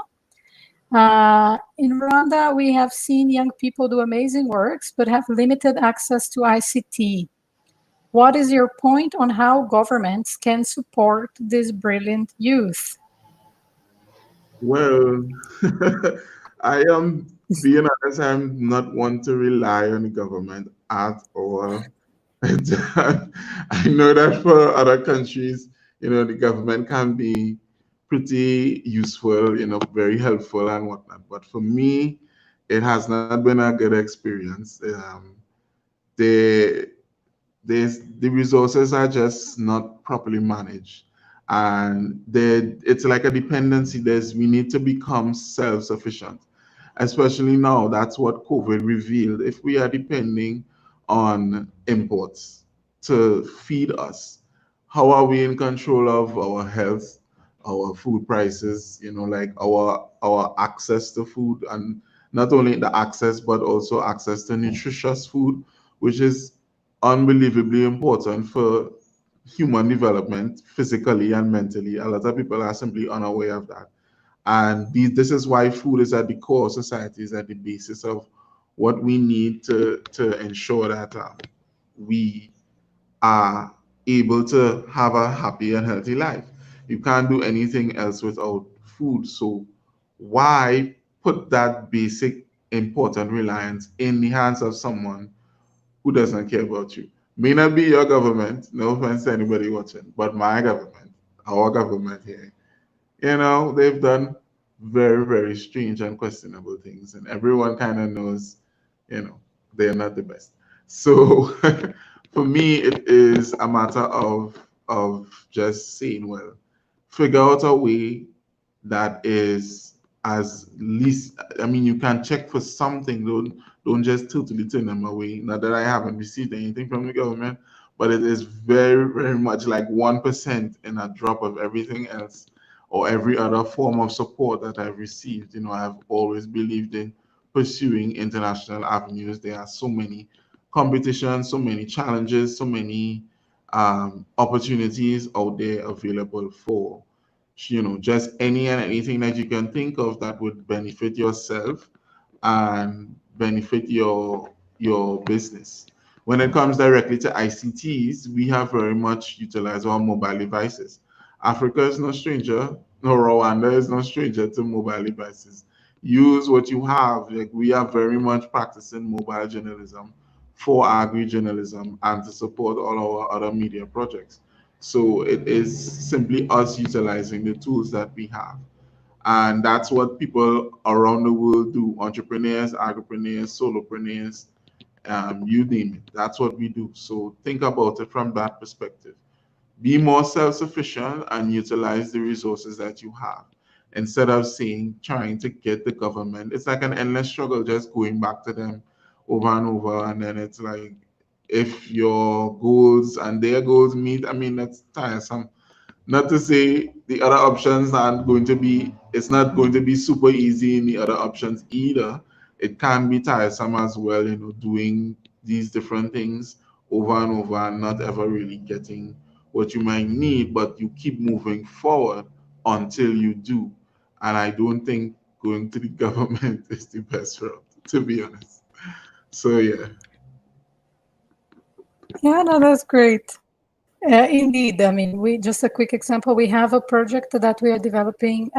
S2: In Rwanda, we have seen young people do amazing works, but have limited access to ICT. What is your point on how governments can support this brilliant youth?
S3: Well, I am Being honest, I'm not one to rely on the government at all. I know that for other countries, the government can be pretty useful, very helpful and whatnot. But for me, it has not been a good experience. The the resources are just not properly managed, and it's like a dependency. We need to become self-sufficient, especially now. That's what COVID revealed. If we are depending on imports to feed us, how are we in control of our health, our food prices, like our access to food, and not only the access but also access to nutritious food, which is unbelievably important for human development physically and mentally. A lot of people are simply unaware of that. And this is why food is at the core of society, is at the basis of what we need to ensure that we are able to have a happy and healthy life. You can't do anything else without food. So why put that basic important reliance in the hands of someone who doesn't care about you? May not be your government, no offense to anybody watching, but my government, our government here, they've done very, very strange and questionable things, and everyone kind of knows, they're not the best. So for me, it is a matter of just saying, well, figure out a way that is as least. I mean, you can check for something. Don't just totally turn them away. Not that I haven't received anything from the government, but it is very, very much like 1% in a drop of everything else or every other form of support that I've received. I've always believed in pursuing international avenues. There are so many competitions, so many challenges, so many opportunities out there available for just any and anything that you can think of that would benefit yourself and benefit your business. When it comes directly to ICTs, we have very much utilized our mobile devices. Africa is no stranger, no, Rwanda is no stranger to mobile devices. Use what you have. Like, we are very much practicing mobile journalism for agri-journalism and to support all our other media projects. So it is simply us utilizing the tools that we have. And that's what people around the world do. Entrepreneurs, agripreneurs, solopreneurs, you name it. That's what we do. So think about it from that perspective. Be more self-sufficient and utilize the resources that you have. Instead of trying to get the government, it's like an endless struggle, just going back to them over and over. And then it's like, if your goals and their goals meet, I mean, that's tiresome. Not to say the other options aren't going to be, it's not going to be super easy in the other options either. It can be tiresome as well, doing these different things over and over and not ever really getting what you might need, but you keep moving forward until you do. And I don't think going to the government is the best route, to be honest. So yeah.
S2: Yeah, no, that's great. Indeed, I mean, just a quick example. We have a project that we are developing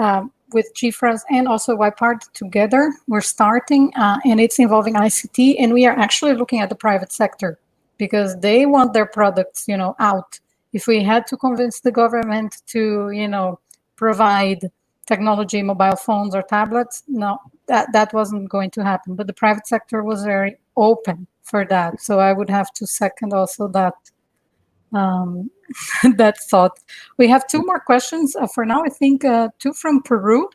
S2: with GFRAS and also YPART together. We're starting, and it's involving ICT, and we are actually looking at the private sector because they want their products, out. If we had to convince the government to, provide technology, mobile phones or tablets, no, that wasn't going to happen. But the private sector was very open for that. So I would have to second also that that thought. We have two more questions for now. I think two from Peru.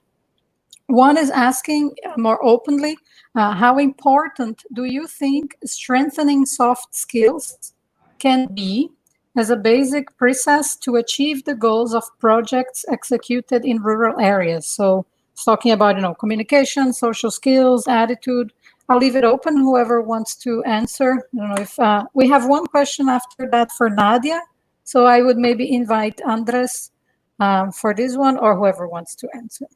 S2: One is asking more openly, how important do you think strengthening soft skills can be as a basic process to achieve the goals of projects executed in rural areas? So it's talking about, communication, social skills, attitude. I'll leave it open, whoever wants to answer. I don't know if we have one question after that for Nadia. So I would maybe invite Andres for this one, or whoever wants to answer.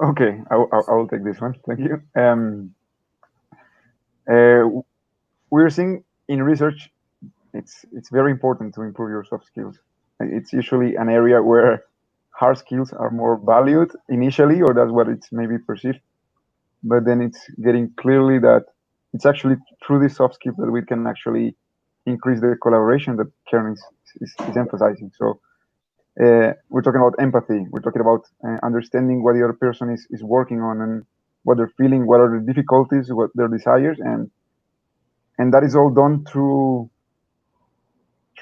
S5: Okay, I will take this one. Thank you. We're seeing in research, it's very important to improve your soft skills. It's usually an area where hard skills are more valued initially, or that's what it's maybe perceived. but then it's getting clearly that it's actually through these soft skills that we can actually increase the collaboration that Karen is emphasizing. So we're talking about empathy. We're talking about understanding what the other person is working on and what they're feeling, what are the difficulties, what their desires, and that is all done through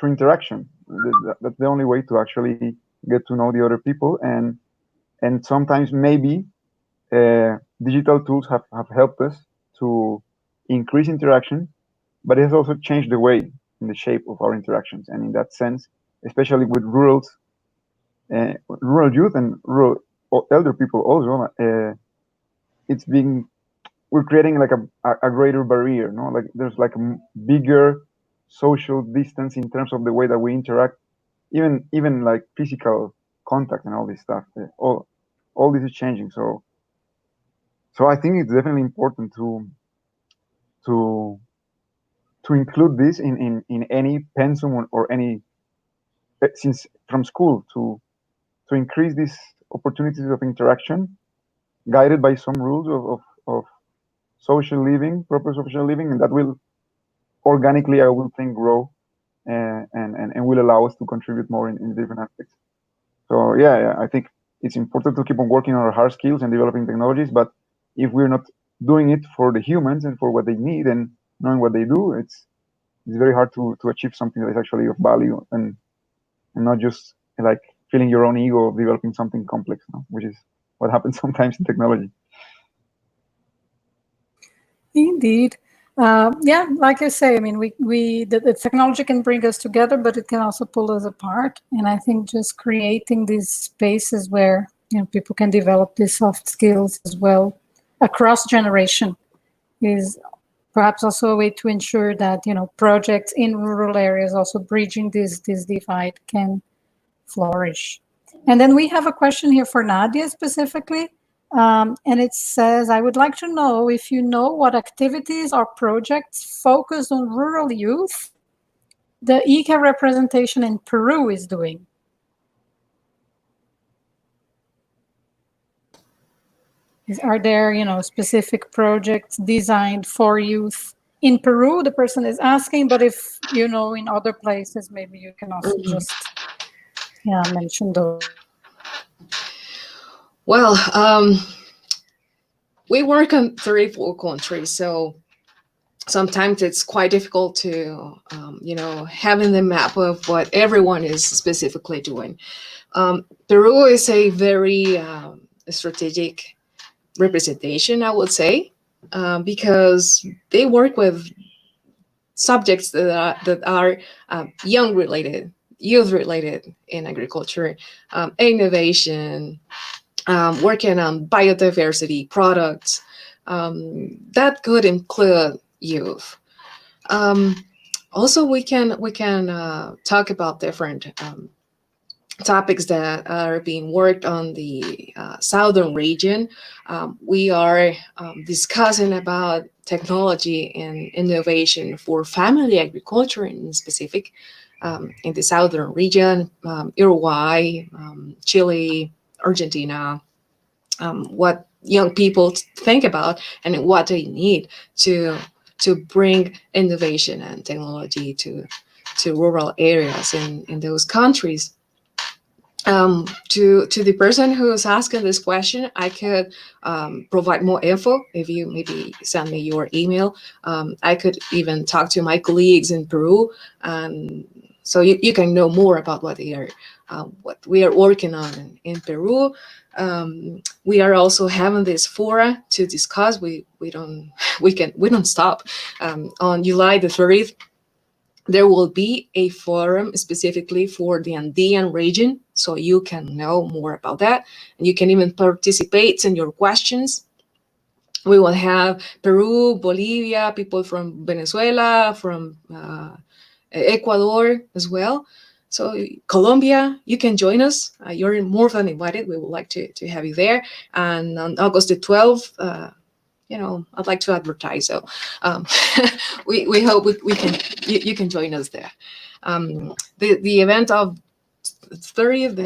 S5: interaction. That's the only way to actually get to know the other people, and sometimes maybe digital tools have helped us to increase interaction, but it has also changed the way and the shape of our interactions. And in that sense, especially with rural youth and rural elder people also, we're creating like a greater barrier, no? Like there's like a bigger social distance in terms of the way that we interact, even like physical contact and all this stuff. All this is changing. So I think it's definitely important to include this in any pensum or any, since from school, to increase these opportunities of interaction guided by some rules of social living, proper social living, and that will organically, I will think, grow and will allow us to contribute more in different aspects. So yeah, I think it's important to keep on working on our hard skills and developing technologies, but if we're not doing it for the humans and for what they need and knowing what they do, it's very hard to achieve something that is actually of value and not just like feeling your own ego of developing something complex, no? Which is what happens sometimes in technology.
S2: Indeed. Yeah, like I say, I mean, the technology can bring us together, but it can also pull us apart. And I think just creating these spaces where, you know, people can develop these soft skills as well across generation is perhaps also a way to ensure that, you know, projects in rural areas also bridging this divide can flourish. And then we have a question here for Nadia specifically. And it says, I would like to know if you know what activities or projects focused on rural youth the ICA representation in Peru is doing. Are there, you know, specific projects designed for youth in Peru? The person is asking, but if you know in other places, maybe you can also just mention those.
S4: Well, we work on 34 countries, so sometimes it's quite difficult to, having the map of what everyone is specifically doing. Peru is a very strategic representation, I would say, because they work with subjects that are youth related in agriculture, innovation, working on biodiversity products, that could include youth. Also, we can talk about different topics that are being worked on the southern region. We are discussing about technology and innovation for family agriculture in specific in the southern region, Uruguay, Chile, Argentina, what young people think about and what they need to bring innovation and technology to rural areas in those countries. To the person who is asking this question, I could provide more info if you maybe send me your email. I could even talk to my colleagues in Peru, so you can know more about what we are working on in Peru. We are also having this fora to discuss. We don't stop. On July the 30th, there will be a forum specifically for the Andean region, so you can know more about that, and you can even participate in your questions. We will have Peru, Bolivia, people from Venezuela, from Ecuador as well. So Colombia, you can join us. You're more than invited. We would like to have you there. And on August the 12th, I'd like to advertise. So we hope you can join us there. The event of 30th,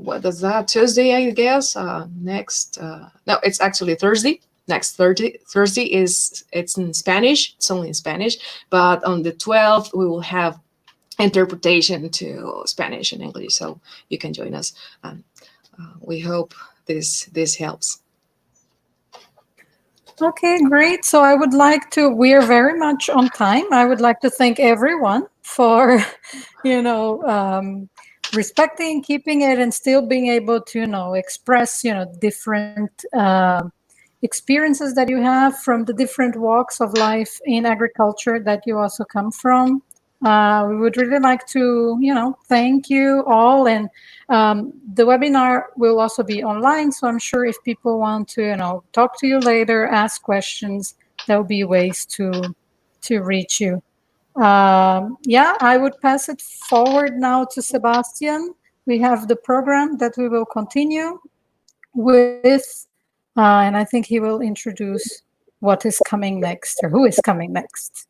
S4: what is that? Tuesday, I guess. No, it's actually Thursday. next Thursday it's in Spanish. It's only in Spanish, but on the 12th we will have interpretation to Spanish and English, so you can join us. We hope this helps.
S2: Okay, great. So I would like to, we are very much on time. I would like to thank everyone for, respecting, keeping it, and still being able to, express, different experiences that you have from the different walks of life in agriculture that you also come from. We would really like to, thank you all. And the webinar will also be online. So I'm sure if people want to, talk to you later, ask questions, there will be ways to reach you. I would pass it forward now to Sebastian. We have the program that we will continue with, and I think he will introduce what is coming next, or who is coming next.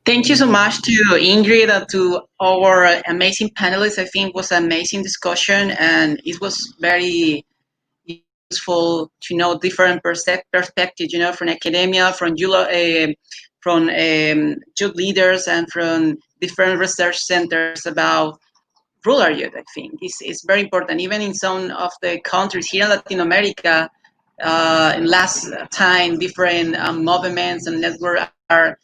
S1: Thank you so much to Ingrid and to our amazing panelists. I think it was an amazing discussion, and it was very useful to know different perspectives, from academia, from youth leaders, and from different research centers about rural youth. I think it's very important. Even in some of the countries here in Latin America, in last time, different movements and networks are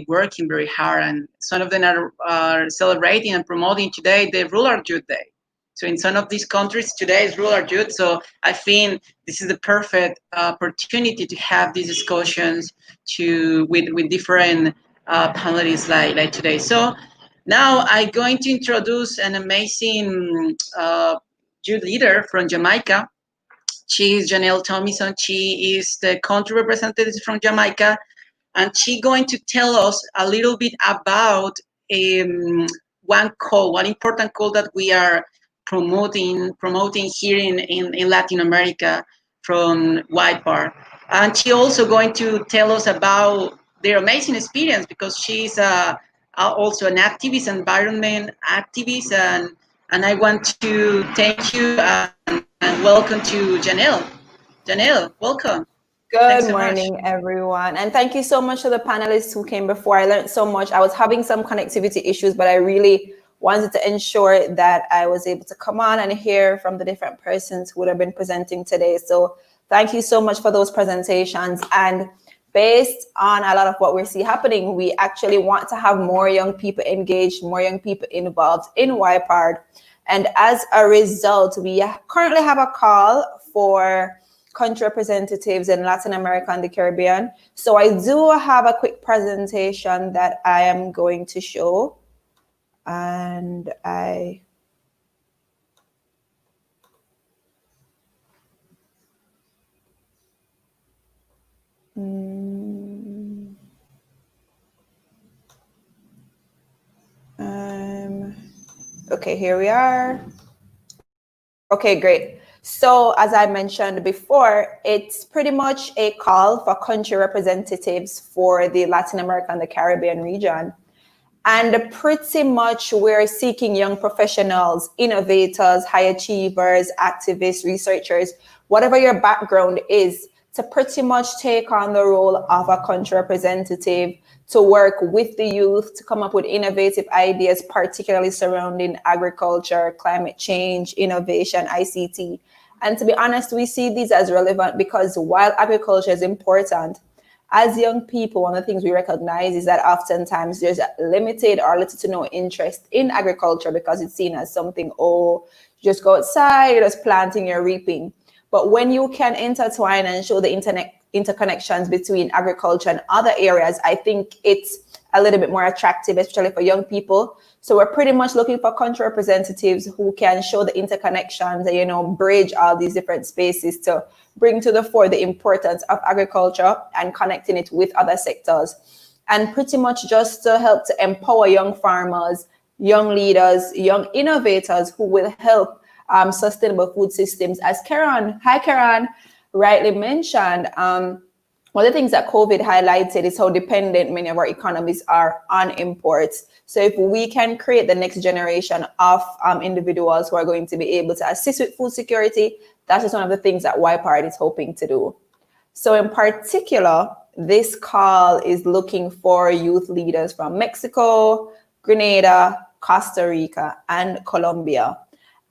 S1: working very hard, and some of them are celebrating and promoting today the Rural Youth Day. So in some of these countries, today is Rural Youth. So I think this is the perfect opportunity to have these discussions with different panelists like today. So now I'm going to introduce an amazing youth leader from Jamaica. She is Janelle Thompson. She is the country representative from Jamaica, and she's going to tell us a little bit about one important call that we are promoting here in Latin America from White Bar. And she's also going to tell us about their amazing experience, because she's also an activist, environment activist, and I want to thank you and welcome to Janelle. Janelle, welcome.
S6: Good morning, everyone. And thank you so much to the panelists who came before. I learned so much. I was having some connectivity issues, but I really wanted to ensure that I was able to come on and hear from the different persons who would have been presenting today. So thank you so much for those presentations. And based on a lot of what we see happening, we actually want to have more young people engaged, more young people involved in YPARD. And as a result, we currently have a call for country representatives in Latin America and the Caribbean. So I do have a quick presentation that I am going to show. And I'm okay, here we are. Okay, great. So as I mentioned before, it's pretty much a call for country representatives for the Latin America and the Caribbean region. And pretty much we're seeking young professionals, innovators, high achievers, activists, researchers, whatever your background is, to pretty much take on the role of a country representative, to work with the youth, to come up with innovative ideas, particularly surrounding agriculture, climate change, innovation, ICT. And to be honest, we see these as relevant because while agriculture is important, as young people, one of the things we recognize is that oftentimes there's limited or little to no interest in agriculture because it's seen as something, you just go outside, you're just planting, you're reaping. But when you can intertwine and show the interconnections between agriculture and other areas, I think it's a little bit more attractive, especially for young people. So we're pretty much looking for country representatives who can show the interconnections and, bridge all these different spaces to bring to the fore the importance of agriculture and connecting it with other sectors. And pretty much just to help to empower young farmers, young leaders, young innovators who will help sustainable food systems. As Karen rightly mentioned, one of the things that COVID highlighted is how dependent many of our economies are on imports. So if we can create the next generation of individuals who are going to be able to assist with food security, That's just one of the things that YPART is hoping to do. So in particular, this call is looking for youth leaders from Mexico, Grenada, Costa Rica, and Colombia.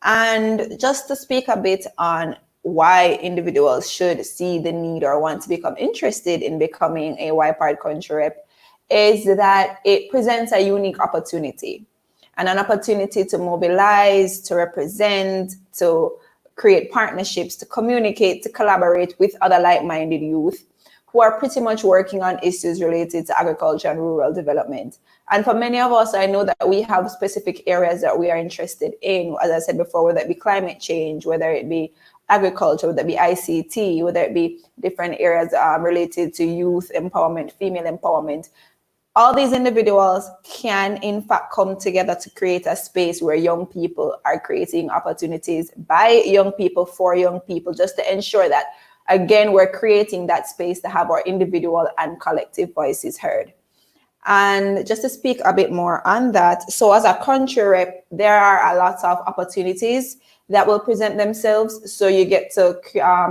S6: And just to speak a bit on why individuals should see the need or want to become interested in becoming a YPART country rep, is that it presents a unique opportunity, and an opportunity to mobilize, to represent, to create partnerships, to communicate, to collaborate with other like-minded youth who are pretty much working on issues related to agriculture and rural development. And for many of us, I know that we have specific areas that we are interested in, as I said before, whether it be climate change, whether it be agriculture, whether it be ICT, whether it be different areas related to youth empowerment, female empowerment. All these individuals can in fact come together to create a space where young people are creating opportunities by young people for young people, just to ensure that, again, we're creating that space to have our individual and collective voices heard. And just to speak a bit more on that, so as a country rep, there are a lot of opportunities that will present themselves. So you get to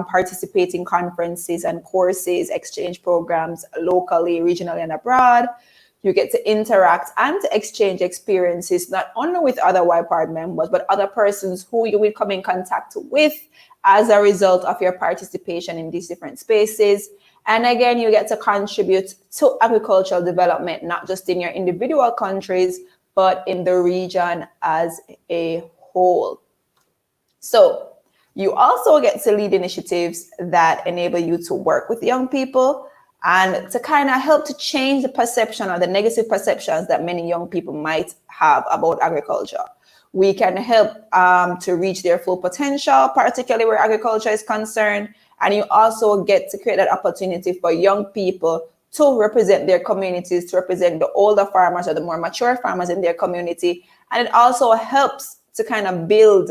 S6: participate in conferences and courses, exchange programs locally, regionally, and abroad. You get to interact and to exchange experiences, not only with other YPART members, but other persons who you will come in contact with as a result of your participation in these different spaces. And again, you get to contribute to agricultural development, not just in your individual countries, but in the region as a whole. So you also get to lead initiatives that enable you to work with young people and to kind of help to change the perception or the negative perceptions that many young people might have about agriculture. We can help to reach their full potential, particularly where agriculture is concerned. And you also get to create that opportunity for young people to represent their communities, to represent the older farmers or the more mature farmers in their community. And it also helps to kind of build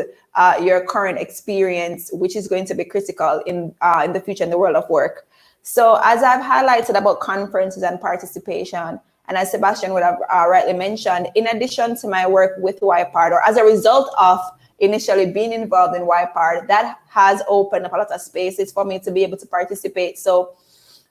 S6: your current experience, which is going to be critical in the future in the world of work. So as I've highlighted about conferences and participation, and as Sebastian would have rightly mentioned, in addition to my work with YPART, or as a result of initially being involved in YPART, that has opened up a lot of spaces for me to be able to participate. So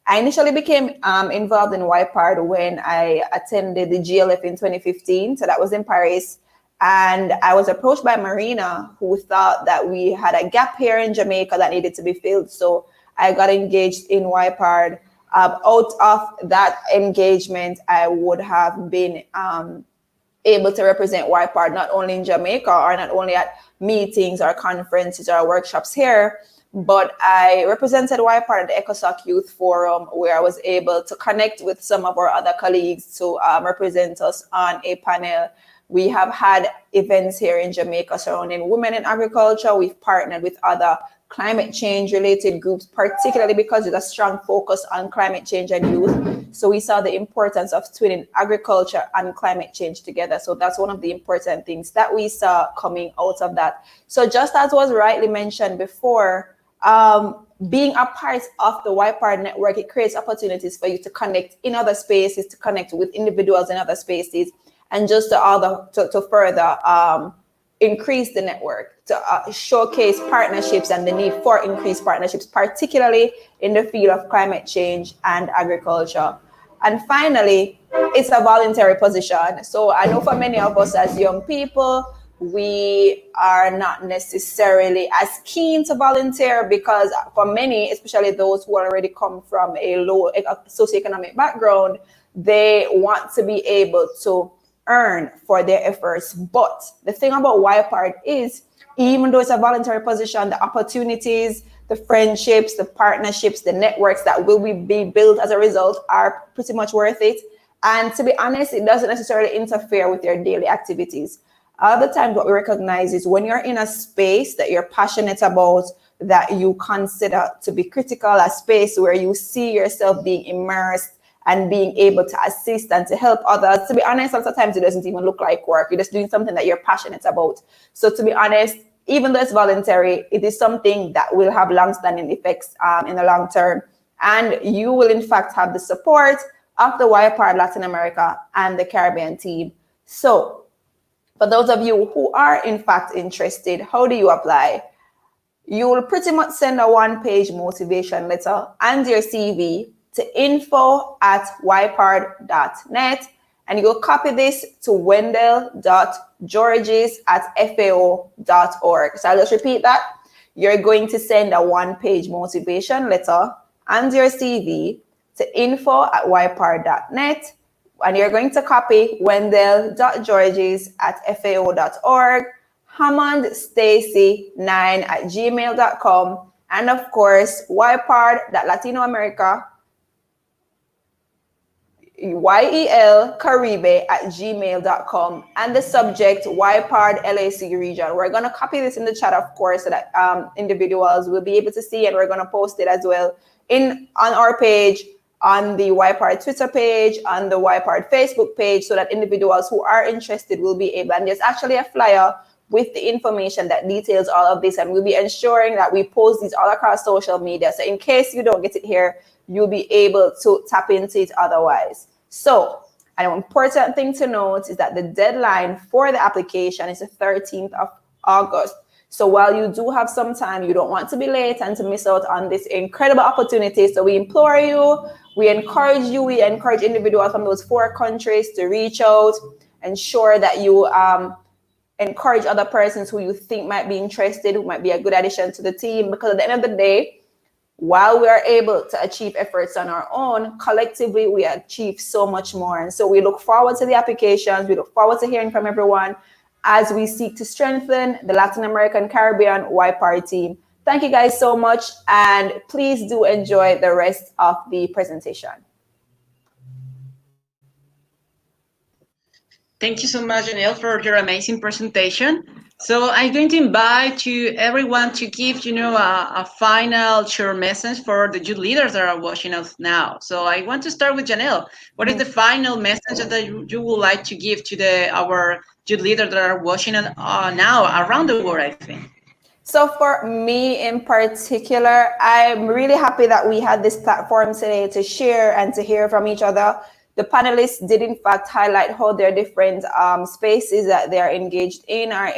S6: I initially became involved in YPART when I attended the GLF in 2015. So that was in Paris. And I was approached by Marina, who thought that we had a gap here in Jamaica that needed to be filled. So I got engaged in YPART. Out of that engagement, I would have been able to represent YPART not only in Jamaica or not only at meetings or conferences or workshops here, but I represented YPART at the ECOSOC Youth Forum, where I was able to connect with some of our other colleagues to represent us on a panel. We have had events here in Jamaica surrounding women in agriculture. We've partnered with other climate change related groups, particularly because there's a strong focus on climate change and youth. So we saw the importance of twinning agriculture and climate change together. So that's one of the important things that we saw coming out of that. So just as was rightly mentioned before, being a part of the YPART network, it creates opportunities for you to connect in other spaces, to connect with individuals in other spaces, and just to further increase the network, to showcase partnerships and the need for increased partnerships, particularly in the field of climate change and agriculture. And finally, it's a voluntary position. So I know for many of us as young people, we are not necessarily as keen to volunteer because for many, especially those who already come from a low socioeconomic background, they want to be able to earn for their efforts. But the thing about YPART is, even though it's a voluntary position, the opportunities, the friendships, the partnerships, the networks that will be built as a result are pretty much worth it. And to be honest, it doesn't necessarily interfere with your daily activities. Other times what we recognize is when you're in a space that you're passionate about, that you consider to be critical, a space where you see yourself being immersed and being able to assist and to help others. To be honest, lots of times it doesn't even look like work. You're just doing something that you're passionate about. So to be honest, even though it's voluntary, it is something that will have long-standing effects in the long term. And you will in fact have the support of the YPART Latin America and the Caribbean team. So for those of you who are in fact interested, how do you apply? you will pretty much send a one-page motivation letter and your CV to info@ypard.net, and you'll copy this to wendell.georges@fao.org. So I'll just repeat that. You're going to send a one-page motivation letter and your CV to info@ypard.net, and you're going to copy wendell.georges@fao.org, hammondstacy9@gmail.com, and of course, ypard.latinoamerica, YEL-Caribe@gmail.com, and the subject YPARD LAC region. We're going to copy this in the chat, of course, so that individuals will be able to see, and we're going to post it as well on our page, on the YPARD Twitter page, on the YPARD Facebook page, so that individuals who are interested will be able, and there's actually a flyer with the information that details all of this, and we'll be ensuring that we post these all across social media. So in case you don't get it here, you'll be able to tap into it otherwise. So an important thing to note is that the deadline for the application is the 13th of August. So while you do have some time, you don't want to be late and to miss out on this incredible opportunity. So we implore you, we encourage individuals from those 4 countries to reach out, ensure that you encourage other persons who you think might be interested, who might be a good addition to the team, because at the end of the day, while we are able to achieve efforts on our own, collectively we achieve so much more. And so we look forward to the applications. We look forward to hearing from everyone as we seek to strengthen the Latin American Caribbean YPAR team. Thank you guys so much, and please do enjoy the rest of the presentation.
S1: Thank you so much, Janelle, for your amazing presentation. So I'm going to invite to everyone to give, a final short message for the youth leaders that are watching us now. So I want to start with Janelle. What is the final message that you would like to give to our youth leaders that are watching now around the world, I think?
S6: So for me in particular, I'm really happy that we had this platform today to share and to hear from each other. The panelists did in fact highlight how their different spaces that they are engaged in are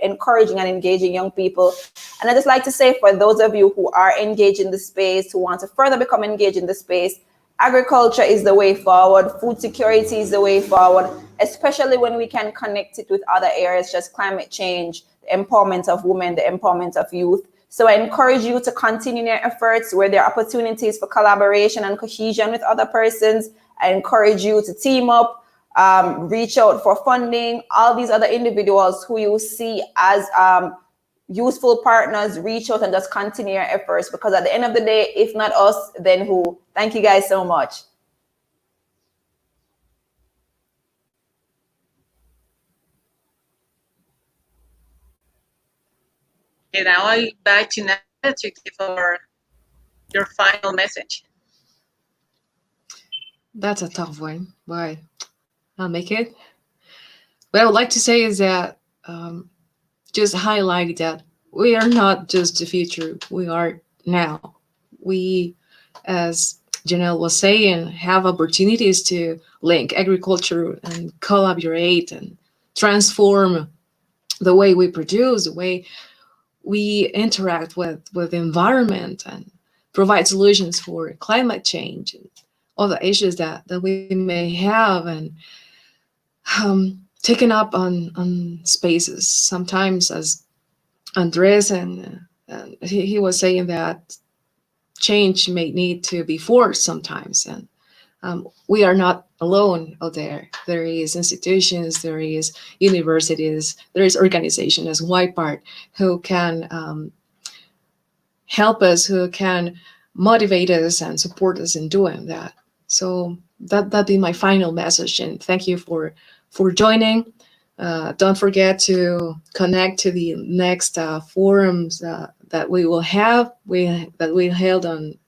S6: encouraging and engaging young people. And I'd just like to say, for those of you who are engaged in the space, who want to further become engaged in the space, agriculture is the way forward. Food security is the way forward, especially when we can connect it with other areas, just climate change, the empowerment of women, the empowerment of youth. So I encourage you to continue your efforts where there are opportunities for collaboration and cohesion with other persons. I encourage you to team up, reach out for funding. All these other individuals who you see as useful partners, reach out and just continue your efforts, because at the end of the day, if not us, then who? Thank you guys so much.
S1: And now I invite to Nadia to give your final message.
S4: That's a tough one, but I'll make it. What I would like to say is that just highlight that we are not just the future, we are now. We, as Janelle was saying, have opportunities to link agriculture and collaborate and transform the way we produce, the way we interact with the environment, and provide solutions for climate change and all the issues that we may have, and taken up on spaces. Sometimes, as Andres and he was saying, that change may need to be forced sometimes, and we are not alone out there. There is institutions, there is universities, there is organizations as YPART who can help us, who can motivate us and support us in doing that. So that'd be my final message, and thank you for joining. Don't forget to connect to the next forums that we will have. That we held on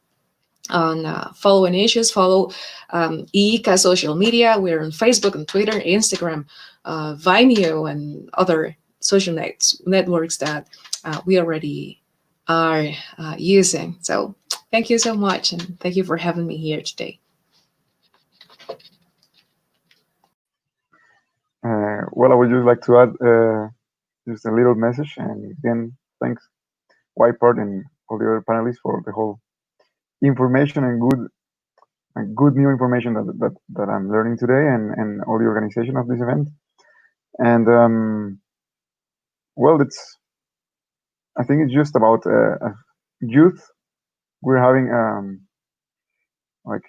S4: following issues. Follow IICA social media. We're on Facebook and Twitter, Instagram, Vimeo, and other social networks that we already are using. So thank you so much, and thank you for having me here today.
S5: Well, I would just like to add just a little message, and again, thanks Whitepart and all the other panelists for the whole information and good new information that I'm learning today, and all the organization of this event. And well, I think it's just about youth. We're having like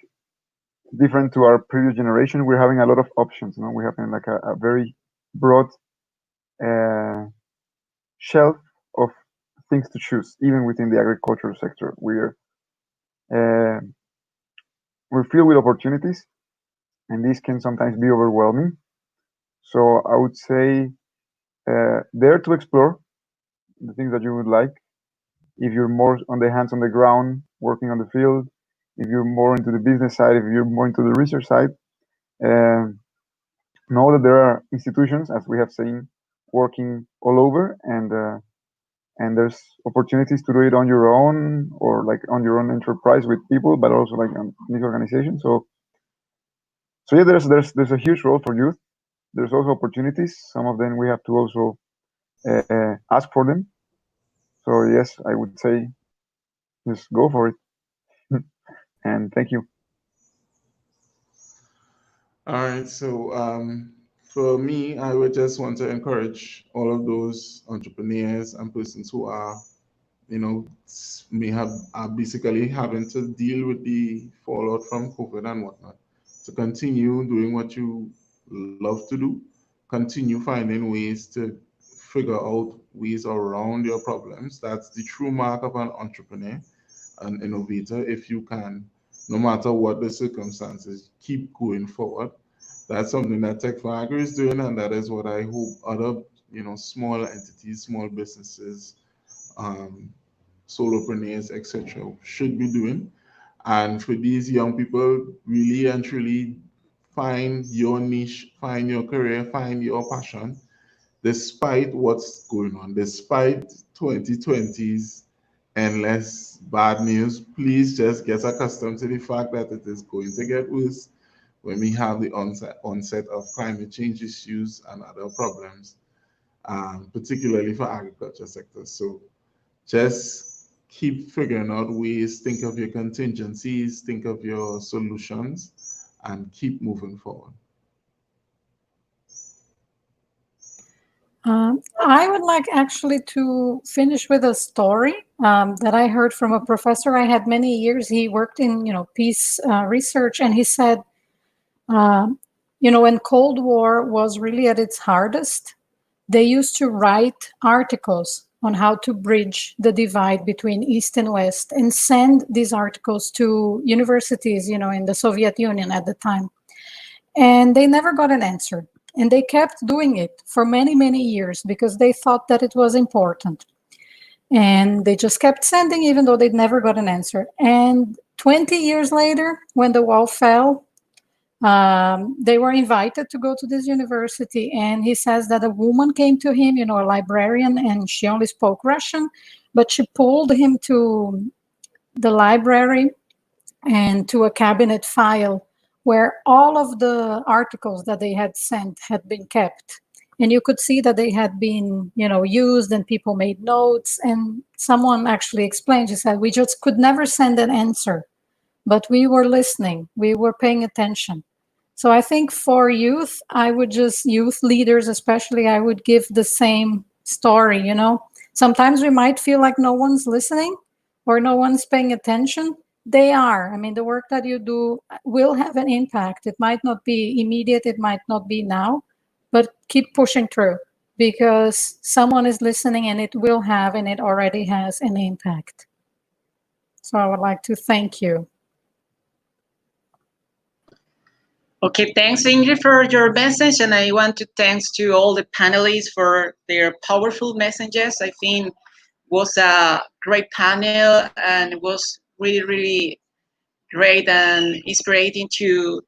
S5: different to our previous generation. We're having a lot of options. You know, we're having like a very broad shelf of things to choose, even within the agricultural sector. We're filled with opportunities, and these can sometimes be overwhelming. So I would say dare to explore the things that you would like. If you're more on the hands on the ground, working on the field, if you're more into the business side, if you're more into the research side, know that there are institutions, as we have seen, working all over, and there's opportunities to do it on your own, or like on your own enterprise with people, but also like on this organization. So yeah, there's a huge role for youth. There's also opportunities. Some of them we have to also ask for them. So yes, I would say just go for it. And thank you.
S3: All right, so for me, I would just want to encourage all of those entrepreneurs and persons who are, are basically having to deal with the fallout from COVID and whatnot, to continue doing what you love to do, continue finding ways to figure out ways around your problems. That's the true mark of an entrepreneur, an innovator. If you can, no matter what the circumstances, keep going forward. That's something that Tech for Agri is doing, and that is what I hope other, small entities, small businesses, solopreneurs, etc., should be doing. And for these young people, really and truly find your niche, find your career, find your passion, despite what's going on, despite 2020's endless bad news. Please just get accustomed to the fact that it is going to get worse when we have the onset of climate change issues and other problems, particularly for agriculture sector. So just keep figuring out ways, think of your contingencies, think of your solutions, and keep moving forward.
S2: I would like actually to finish with a story that I heard from a professor I had many years. He worked in, peace research, and he said, when Cold War was really at its hardest, they used to write articles on how to bridge the divide between East and West, and send these articles to universities, in the Soviet Union at the time. And they never got an answer. And they kept doing it for many, many years because they thought that it was important. And they just kept sending, even though they'd never got an answer. And 20 years later, when the wall fell, they were invited to go to this university. And he says that a woman came to him, a librarian, and she only spoke Russian, but she pulled him to the library and to a cabinet file where all of the articles that they had sent had been kept. And you could see that they had been, used, and people made notes. And someone actually explained, she said, we just could never send an answer, but we were listening, we were paying attention. So I think for youth, youth leaders especially, I would give the same story, Sometimes we might feel like no one's listening or no one's paying attention. They are. I mean, the work that you do will have an impact. It might not be immediate, it might not be now, but keep pushing through, because someone is listening, and it will have, and it already has, an impact. So I would like to thank you.
S1: Okay, thanks, Ingrid, for your message, and I want to thanks to all the panelists for their powerful messages. I think it was a great panel, and it was really, really great and inspiring to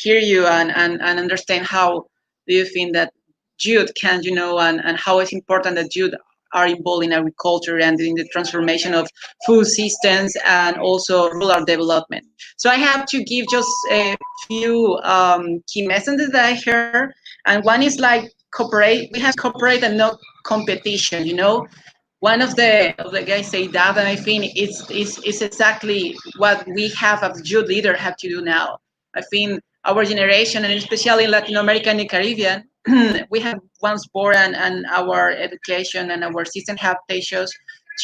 S1: hear you and understand how do you think that youth can, and how it's important that youth are involved in agriculture and in the transformation of food systems and also rural development. So I have to give just a few key messages that I heard, and one is like cooperate. We have cooperate and not competition. one of the guys say that, and I think it's exactly what we have as youth leader have to do now. I think our generation, and especially in Latin America and the Caribbean, we have once born, and our education and our system have taught us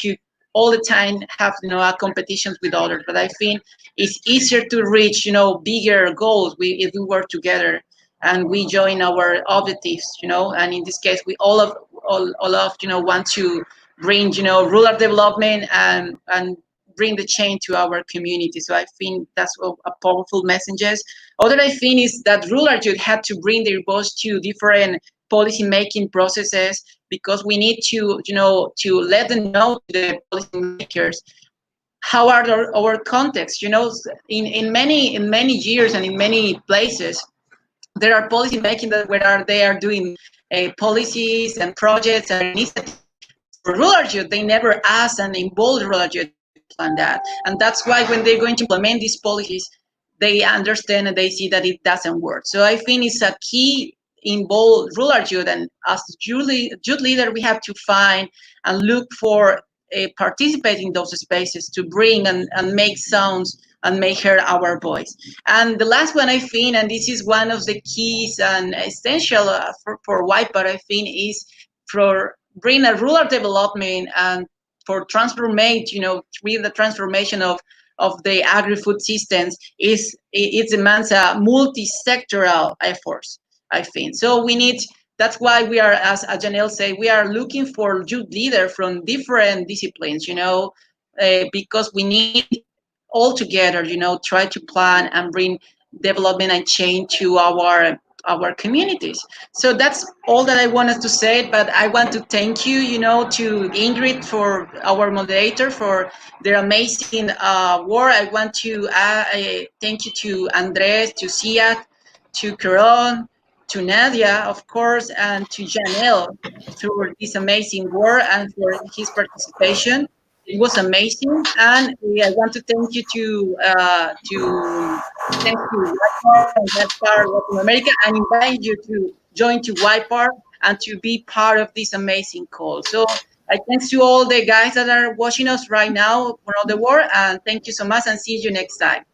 S1: to all the time have a competitions with others. But I think it's easier to reach bigger goals if we work together and we join our objectives. And in this case, we all of want to bring rural development and bring the change to our community. So I think that's a powerful messages. Other I think is that rural youth had to bring their voice to different policy making processes, because we need to to let them know to the policymakers how are our contexts. In many years and in many places there are policy making that where they are doing policies and projects and initiatives for rural youth. They never ask and involve rural youth on that, and that's why when they're going to implement these policies, they understand and they see that it doesn't work. So I think it's a key involve rural youth, and as youth leader, we have to find and look for participate in those spaces to bring and make sounds and make heard our voice. And the last one I think, and this is one of the keys and essential for WIPAR, I think, is for bring a rural development and for transformate, with the transformation of the agri-food systems it demands a multisectoral efforts, I think. So we need, that's why we are, as Janelle said, we are looking for youth leaders from different disciplines, because we need all together, try to plan and bring development and change to our communities. So that's all that I wanted to say, but I want to thank you, to Ingrid, for our moderator, for their amazing work. I want to thank you to Andres, to CIAT, to Caron, to Nadia, of course, and to Janelle for this amazing work and for his participation. It was amazing, and I want to thank you thank you WIPAR and WIPAR Latin America, and invite you to join to WIPAR and to be part of this amazing call. So I thanks to all the guys that are watching us right now around the world, and thank you so much, and see you next time.